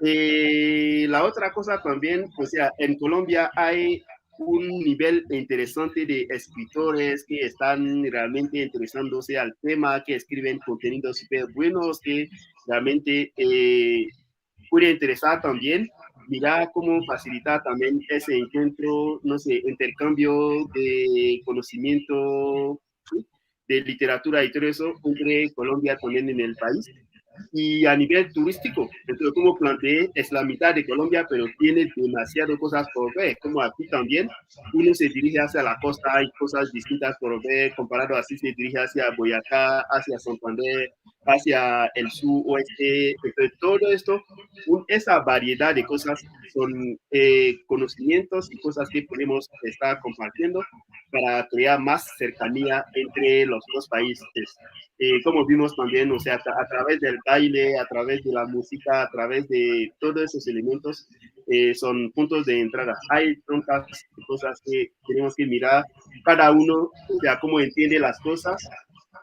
La otra cosa también, o sea, en Colombia hay un nivel interesante de escritores que están realmente interesándose al tema, que escriben contenidos súper buenos, que realmente puede interesar también. Mira cómo facilitar también ese encuentro, no sé, intercambio de conocimiento, ¿sí? De literatura y todo eso entre Colombia también en el país. Y a nivel turístico, entonces como planteé, es la mitad de Colombia, pero tiene demasiadas cosas por ver, como aquí también, uno se dirige hacia la costa, hay cosas distintas por ver, comparado así se dirige hacia Boyacá, hacia Santander, hacia el sur, oeste, entonces todo esto, esa variedad de cosas son conocimientos y cosas que podemos estar compartiendo para crear más cercanía entre los dos países. Como vimos también, o sea, a través del baile, a través de la música, a través de todos esos elementos, son puntos de entrada. Hay tantas cosas que tenemos que mirar, cada uno, o sea, cómo entiende las cosas,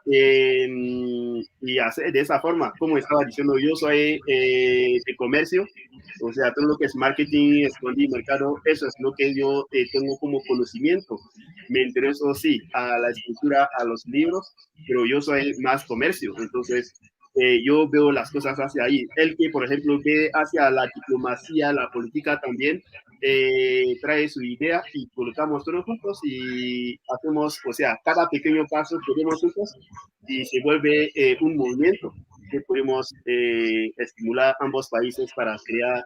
y hacer de esa forma. Como estaba diciendo, yo soy de comercio, o sea, todo lo que es marketing, expandir mercado, eso es lo que yo tengo como conocimiento. Me intereso, sí, a la escritura, a los libros, pero yo soy más comercio, entonces yo veo las cosas hacia ahí. El que, por ejemplo, ve hacia la diplomacia, la política también, trae su idea y colocamos todos juntos y hacemos, o sea, cada pequeño paso que demos juntos y se vuelve un movimiento que podemos estimular ambos países para crear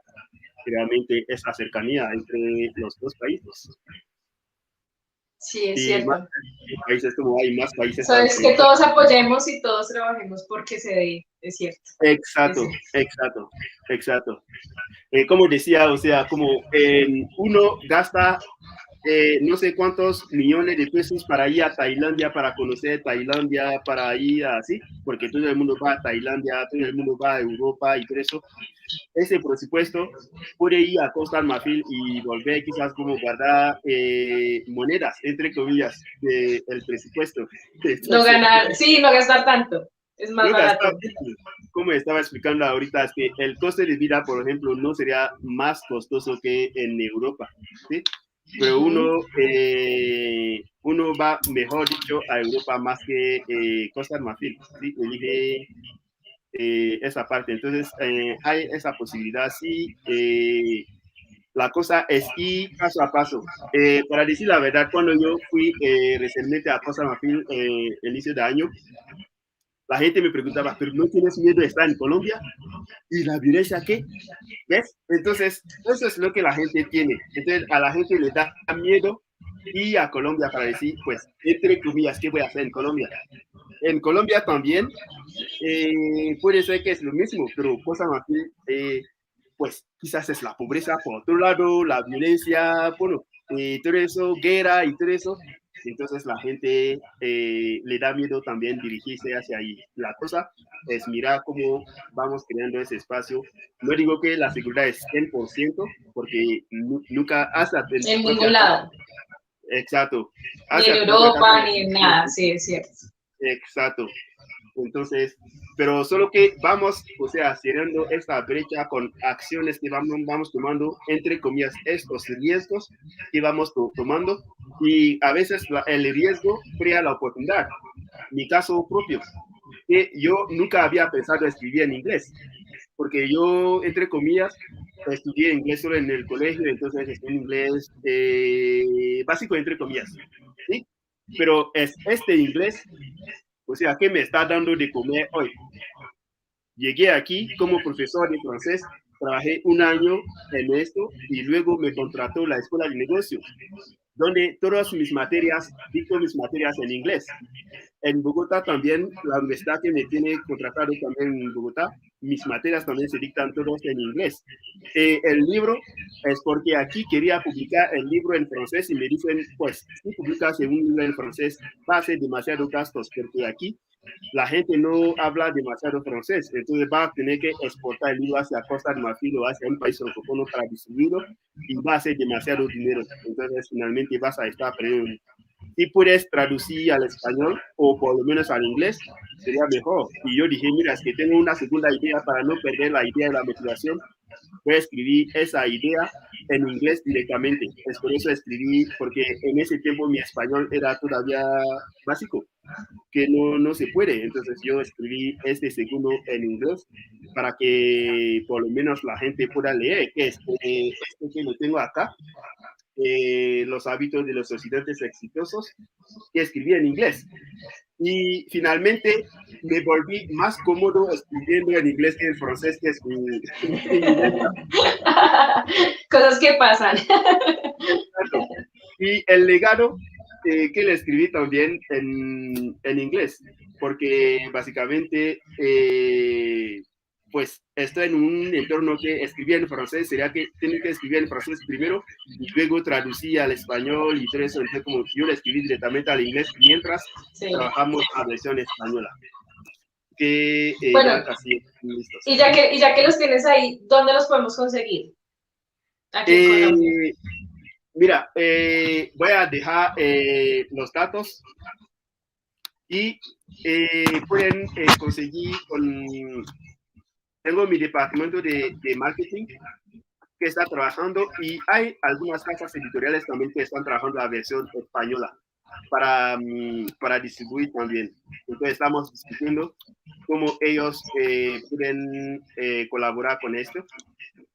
realmente esa cercanía entre los dos países. Sí, es Y cierto. más países, como hay más países. So, es que todos apoyemos y todos trabajemos porque se dé, es cierto. Exacto, es exacto, exacto. Como decía, o sea, como uno gasta no sé cuántos millones de pesos para ir a Tailandia, para conocer Tailandia, para ir así, porque todo el mundo va a Tailandia, todo el mundo va a Europa y todo eso. Ese presupuesto puede ir a Costa de Marfil y volver quizás como guardar monedas, entre comillas, del presupuesto. Entonces, no ganar, sí, no gastar tanto, es más barato. Como estaba explicando ahorita, es que el coste de vida, por ejemplo, no sería más costoso que en Europa, ¿sí? Pero uno va, mejor dicho, a Europa más que Costa de Marfil, ¿sí? Elige esa parte. Entonces, hay esa posibilidad, sí. La cosa es ir paso a paso. Para decir la verdad, cuando yo fui recientemente a Costa de Marfil el inicio de año, la gente me preguntaba, ¿pero no tienes miedo de estar en Colombia? ¿Y la violencia qué? ¿Ves? Entonces, eso es lo que la gente tiene. Entonces, a la gente le da miedo ir a Colombia para decir, pues, entre comillas, ¿qué voy a hacer en Colombia? En Colombia también puede ser que es lo mismo, pero Costa de Marfil, pues, quizás es la pobreza por otro lado, la violencia, bueno, todo eso, guerra y todo eso. Entonces la gente le da miedo también dirigirse hacia ahí. La cosa es mirar cómo vamos creando ese espacio. No digo que la seguridad es 100%, porque nunca hasta en ningún lado. Exacto. Ni en Europa, ni en nada, sí, es cierto. Exacto. Entonces, pero solo que vamos, o sea, cerrando esta brecha con acciones que vamos tomando, entre comillas, estos riesgos que vamos tomando, y a veces el riesgo crea la oportunidad. Mi caso propio, que yo nunca había pensado escribir en inglés, porque yo, entre comillas, estudié inglés solo en el colegio, entonces estudié inglés básico, entre comillas, ¿sí? Pero es este inglés, o sea, que me está dando de comer hoy. Llegué aquí como profesor de francés, trabajé un año en esto y luego me contrató la Escuela de Negocios, donde todas mis materias, dicto mis materias en inglés. En Bogotá también, la universidad que me tiene contratado también en Bogotá, mis materias también se dictan todos en inglés. El libro es porque aquí quería publicar el libro en francés y me dicen, pues, si publicas un libro en francés va a ser demasiado gastos, porque aquí la gente no habla demasiado francés, entonces va a tener que exportar el libro hacia Costa de Marfil o hacia un país francófono para distribuirlo y va a ser demasiado dinero. Entonces, finalmente vas a estar perdiendo. Si puedes traducir al español o por lo menos al inglés, sería mejor. Y yo dije, mira, es que tengo una segunda idea para no perder la idea de la motivación. Voy a escribir esa idea en inglés directamente. Es por eso escribí, porque en ese tiempo mi español era todavía básico, que no se puede. Entonces yo escribí este segundo en inglés para que por lo menos la gente pueda leer, que es esto que lo tengo acá, los hábitos de los estudiantes exitosos, que escribí en inglés. Y finalmente me volví más cómodo escribiendo en inglés que en francés, que es en inglés. Cosas que pasan. Y el legado que le escribí también en inglés, porque básicamente pues estoy en un entorno que escribía en francés, sería que tenía que escribir en francés primero y luego traducía al español y todo eso, entonces como yo le escribí directamente al inglés mientras trabajamos la versión española. Que bueno, ya casi listos. Y ya que los tienes ahí, ¿dónde los podemos conseguir? Aquí en Colombia. Mira, voy a dejar los datos y pueden conseguir tengo mi departamento de marketing que está trabajando y hay algunas casas editoriales también que están trabajando la versión española para distribuir también. Entonces estamos discutiendo cómo ellos pueden colaborar con esto.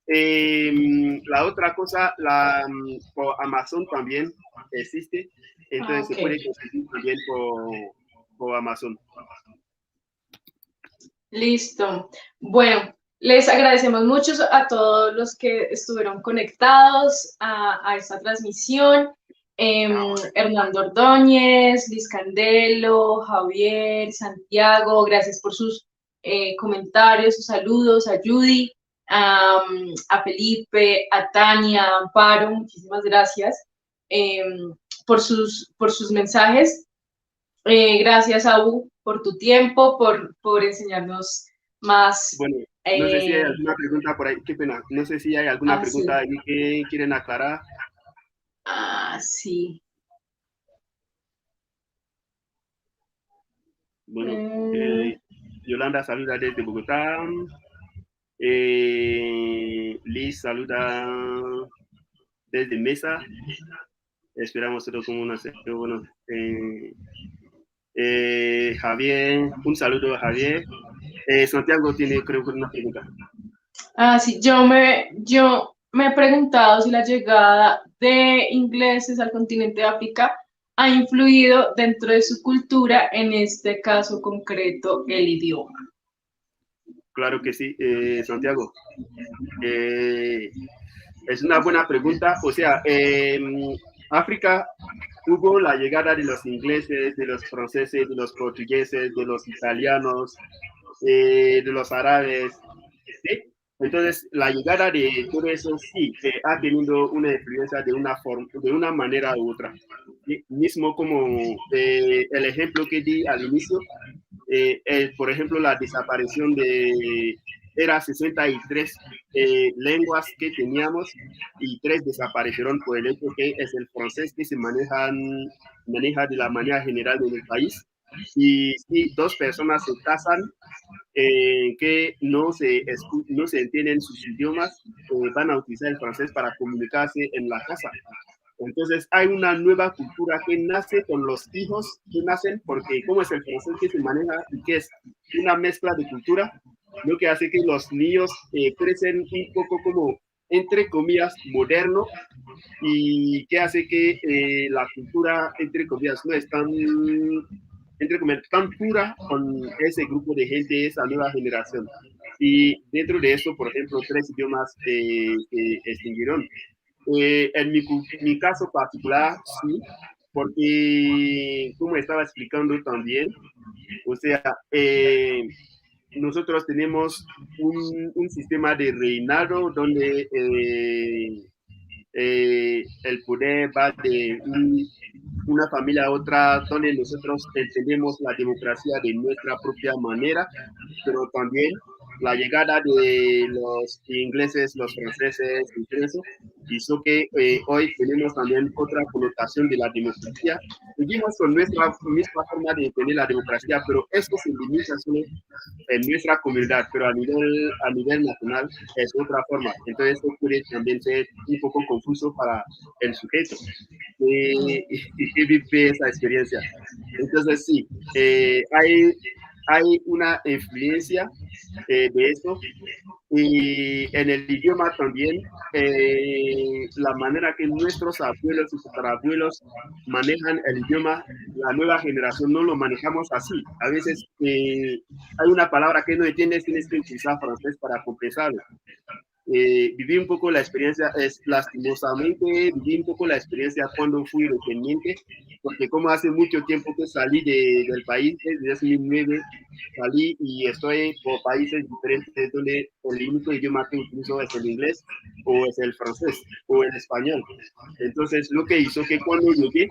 La otra cosa, por Amazon también existe, entonces se puede conseguir también por Amazon. Listo. Bueno, les agradecemos mucho a todos los que estuvieron conectados a esta transmisión. Hernando Ordóñez, Liz Candelo, Javier, Santiago, gracias por sus comentarios, sus saludos, a Judy, a Felipe, a Tania, a Amparo, muchísimas gracias por sus mensajes. Gracias, Abu, por tu tiempo, por enseñarnos más. Bueno, no sé si hay alguna pregunta por ahí, qué pena, no sé si hay alguna pregunta ahí que quieren aclarar. Sí. Bueno, Yolanda saluda desde Bogotá. Liz saluda desde Mesa. Esperamos todo como una serie. Bueno, Javier, un saludo a Javier. Santiago tiene, creo que una pregunta. Sí, yo me he preguntado si la llegada de ingleses al continente de África ha influido dentro de su cultura, en este caso concreto, el idioma. Claro que sí, Santiago. Es una buena pregunta. O sea, África hubo la llegada de los ingleses, de los franceses, de los portugueses, de los italianos, de los árabes, ¿sí? Entonces, la llegada de todo eso sí ha tenido una influencia de una manera u otra. ¿Sí? Mismo como el ejemplo que di al inicio, por ejemplo, la desaparición era 63 lenguas que teníamos y 3 desaparecieron por el hecho que es el francés que se maneja de la manera general en el país. Y si 2 personas se casan que no se entienden sus idiomas, van a utilizar el francés para comunicarse en la casa. Entonces hay una nueva cultura que nace con los hijos que nacen, porque como es el francés que se maneja y que es una mezcla de cultura, lo que hace que los niños crecen un poco como entre comillas, moderno y que hace que la cultura, entre comillas, no es tan, entre comillas, tan pura con ese grupo de gente, esa nueva generación. Y dentro de eso, por ejemplo, 3 idiomas que extinguieron. En mi caso particular, sí, porque, como estaba explicando también, o sea, nosotros tenemos un sistema de reinado donde el poder va de una familia a otra, donde nosotros entendemos la democracia de nuestra propia manera, pero también la llegada de los ingleses, los franceses y todo eso, hizo que hoy tenemos también otra connotación de la democracia. Seguimos con nuestra misma forma de entender la democracia, pero esto se limita solo en nuestra comunidad, pero a nivel nacional es otra forma. Entonces, esto puede también ser un poco confuso para el sujeto que vive esa experiencia. Entonces, sí, hay una influencia de eso. Y en el idioma también, la manera que nuestros abuelos y tatarabuelos manejan el idioma, la nueva generación no lo manejamos así. A veces hay una palabra que no entiendes, tienes que utilizar francés para compensarlo. Viví un poco la experiencia, lastimosamente, viví un poco la experiencia cuando fui dependiente, porque como hace mucho tiempo que salí del país, desde 2009, salí y estoy por países diferentes donde el único idioma que utilizo es el inglés, o es el francés, o el español. Entonces, lo que hizo que cuando llegué,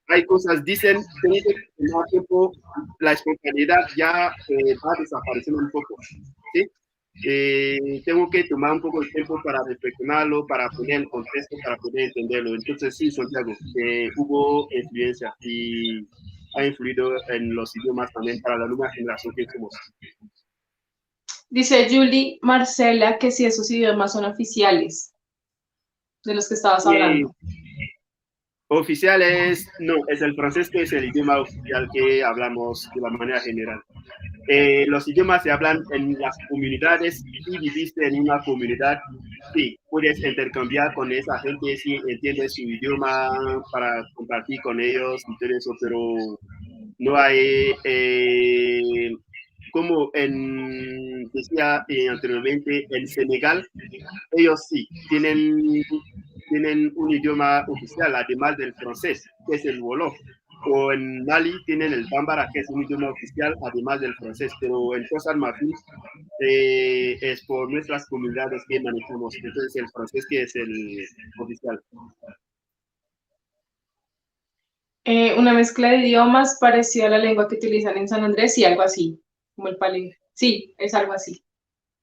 hay cosas, dicen, tengo que tomar tiempo, la espontaneidad ya va desapareciendo un poco, ¿sí? Tengo que tomar un poco de tiempo para reflexionarlo, para poner en contexto, para poder entenderlo. Entonces, sí, Santiago, hubo influencia y ha influido en los idiomas también para la nueva generación que somos. Dice Julie Marcela que si esos idiomas son oficiales, de los que estabas hablando. Oficiales, no, es el francés que es el idioma oficial que hablamos de la manera general. Los idiomas se hablan en las comunidades. Si viviste en una comunidad, sí, puedes intercambiar con esa gente si entiendes su idioma para compartir con ellos y todo eso, pero no hay, como decía anteriormente, en Senegal, ellos sí tienen un idioma oficial, además del francés, que es el Wolof. O en Mali tienen el Bambara, que es un idioma oficial, además del francés. Pero en Costa Marfil es por nuestras comunidades que manejamos. Entonces, el francés que es el oficial. Una mezcla de idiomas parecida a la lengua que utilizan en San Andrés y algo así, como el palín. Sí, es algo así.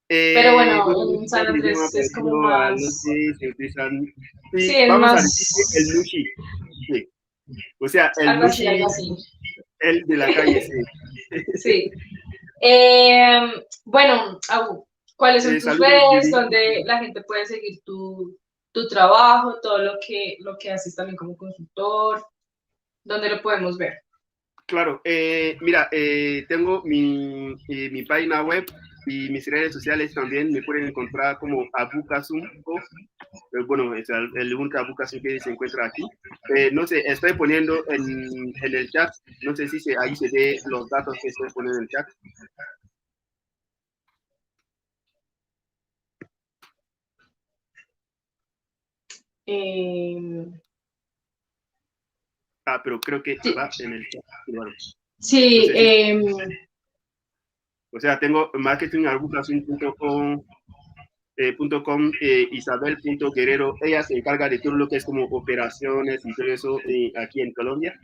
Pero bueno, en San Andrés es como más... Se utilizan, sí, es vamos más... a decir el Nushi. Sí. O sea, el algo Nushi, algo así. el de la calle, sí. Sí. Bueno, ¿cuáles son tus redes donde la gente puede seguir tu trabajo, todo lo que haces también como consultor? ¿Dónde lo podemos ver? Claro, mira, tengo mi página web y mis redes sociales también me pueden encontrar como Abu Kasum. Bueno, es el único Abu Kasum que se encuentra aquí. No sé, estoy poniendo en el chat, no sé si ahí se ve los datos que estoy poniendo en el chat. Pero creo que sí. Va en el chat. Bueno, sí. No sé si, o sea, tengo marketingabucasum.com, Isabel.Guerrero, ella se encarga de todo lo que es como operaciones y todo eso aquí en Colombia.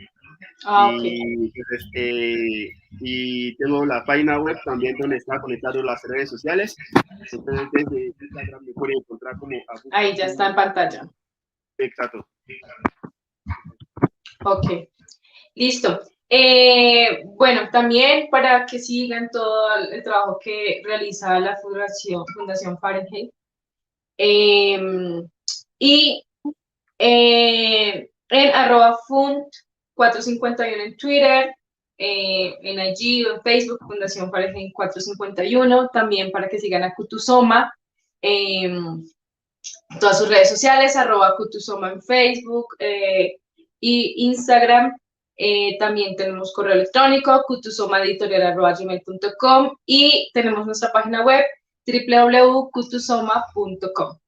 Okay. Entonces, y tengo la página web también donde está conectado las redes sociales. Entonces, desde Instagram me pueden encontrar como ahí ya está en pantalla. Exacto. Ok, listo. Bueno, también para que sigan todo el trabajo que realiza la Fundación Fahrenheit. Y en @fund451 en Twitter, en IG o en Facebook, Fundación Fahrenheit 451, también para que sigan a Kutusoma. todas sus redes sociales, @Kutusoma en Facebook y Instagram. También tenemos correo electrónico, kutusomaeditorial@gmail.com, y tenemos nuestra página web, www.kutusoma.com.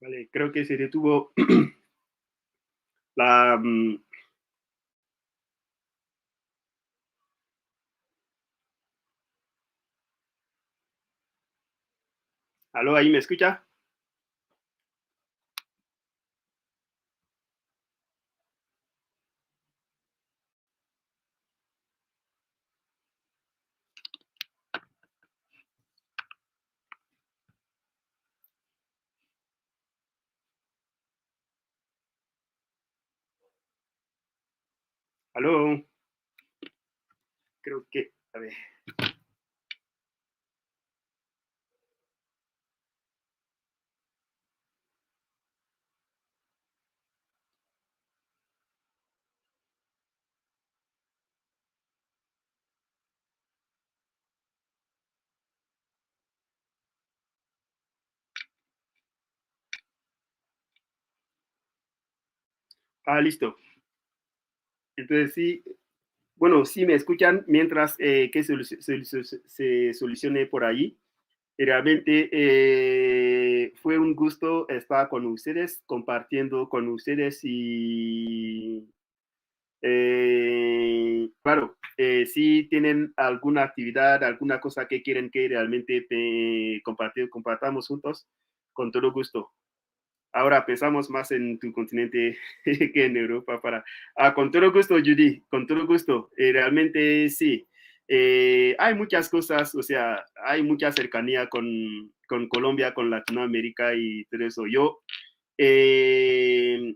Vale, creo que se detuvo la... ¿Aló, ahí me escucha? ¿Aló? Creo que... A ver. Listo. Entonces, sí, bueno, sí me escuchan mientras que se solucione por ahí. Realmente fue un gusto estar con ustedes, compartiendo con ustedes y claro, si tienen alguna actividad, alguna cosa que quieren que realmente compartamos juntos, con todo gusto. Ahora pensamos más en tu continente que en Europa. Con todo gusto, Judy, con todo gusto. Realmente sí. Hay muchas cosas, o sea, hay mucha cercanía con Colombia, con Latinoamérica y todo eso. Yo he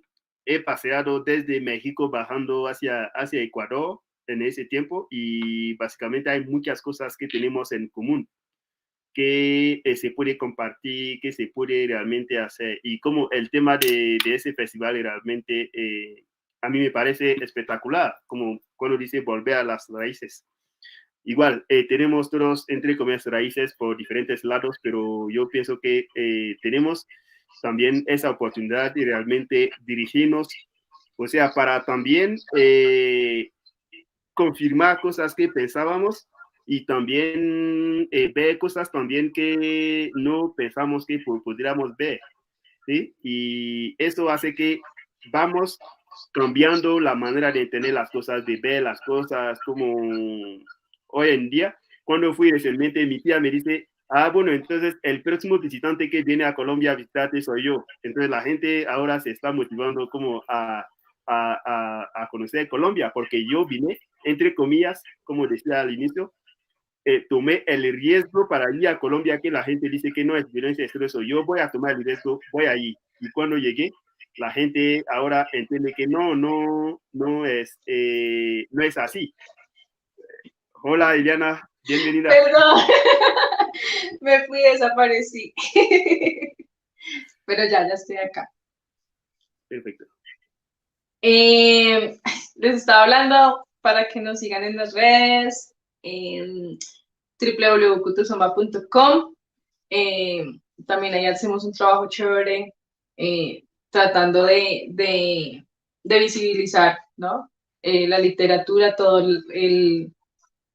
paseado desde México bajando hacia Ecuador en ese tiempo y básicamente hay muchas cosas que tenemos en común que se puede compartir, que se puede realmente hacer. Y como el tema de ese festival realmente a mí me parece espectacular, como cuando dice volver a las raíces. Igual, tenemos todos, entre comillas, raíces por diferentes lados, pero yo pienso que tenemos también esa oportunidad de realmente dirigirnos, o sea, para también confirmar cosas que pensábamos y también ver cosas también que no pensamos que pudiéramos ver, ¿sí? Y eso hace que vamos cambiando la manera de entender las cosas, de ver las cosas, como hoy en día. Cuando fui recientemente, mi tía me dice, bueno, entonces el próximo visitante que viene a Colombia a visitarte soy yo. Entonces la gente ahora se está motivando como a conocer Colombia, porque yo vine, entre comillas, como decía al inicio, tomé el riesgo para ir a Colombia, que la gente dice que no es violencia expreso. Yo voy a tomar el riesgo, voy ahí. Y cuando llegué, la gente ahora entiende que no es así. Hola, Iliana, bienvenida. Perdón, me fui, desaparecí. Pero ya estoy acá. Perfecto. Les estaba hablando para que nos sigan en las redes, www.kutusoma.com. También ahí hacemos un trabajo chévere tratando de visibilizar, ¿no? La literatura, todo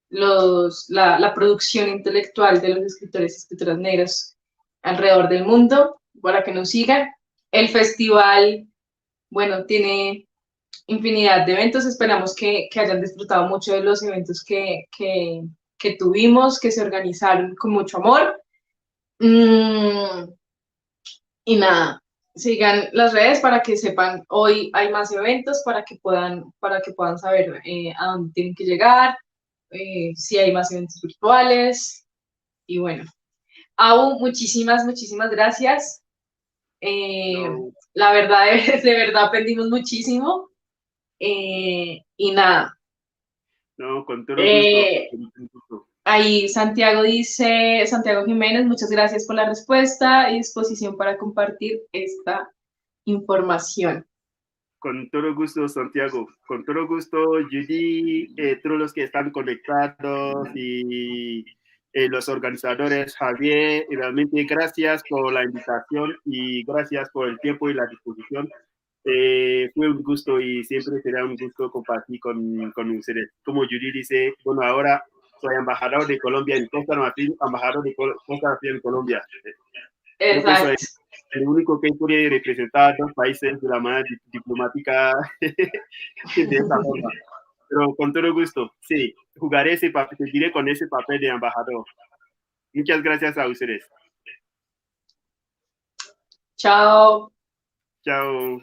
la producción intelectual de los escritores y escritoras negros alrededor del mundo, para que nos sigan. El festival, bueno, tiene infinidad de eventos. Esperamos que hayan disfrutado mucho de los eventos que tuvimos, que se organizaron con mucho amor. Y nada, sigan las redes para que sepan, hoy hay más eventos para que puedan saber a dónde tienen que llegar, si hay más eventos virtuales. Y bueno, Abu, muchísimas gracias. No, La verdad, de verdad aprendimos muchísimo. Y nada, no, con todo gusto. ahí Santiago dice, Santiago Jiménez, muchas gracias por la respuesta y disposición para compartir esta información. Con todo gusto, Santiago. Con todo gusto, Judy, todos los que están conectados y los organizadores, Javier, y realmente gracias por la invitación y gracias por el tiempo y la disposición. Fue un gusto y siempre será un gusto compartir con ustedes. Como Judy dice, bueno, ahora soy embajador de Colombia en Costa Marfil, embajador de Costa Marfil en Colombia. Creo que soy Exacto. el único que puede representar dos países de la manera diplomática de esta forma. Pero con todo gusto, sí, jugaré ese papel, seguiré con ese papel de embajador. Muchas gracias a ustedes. Chao. Chao.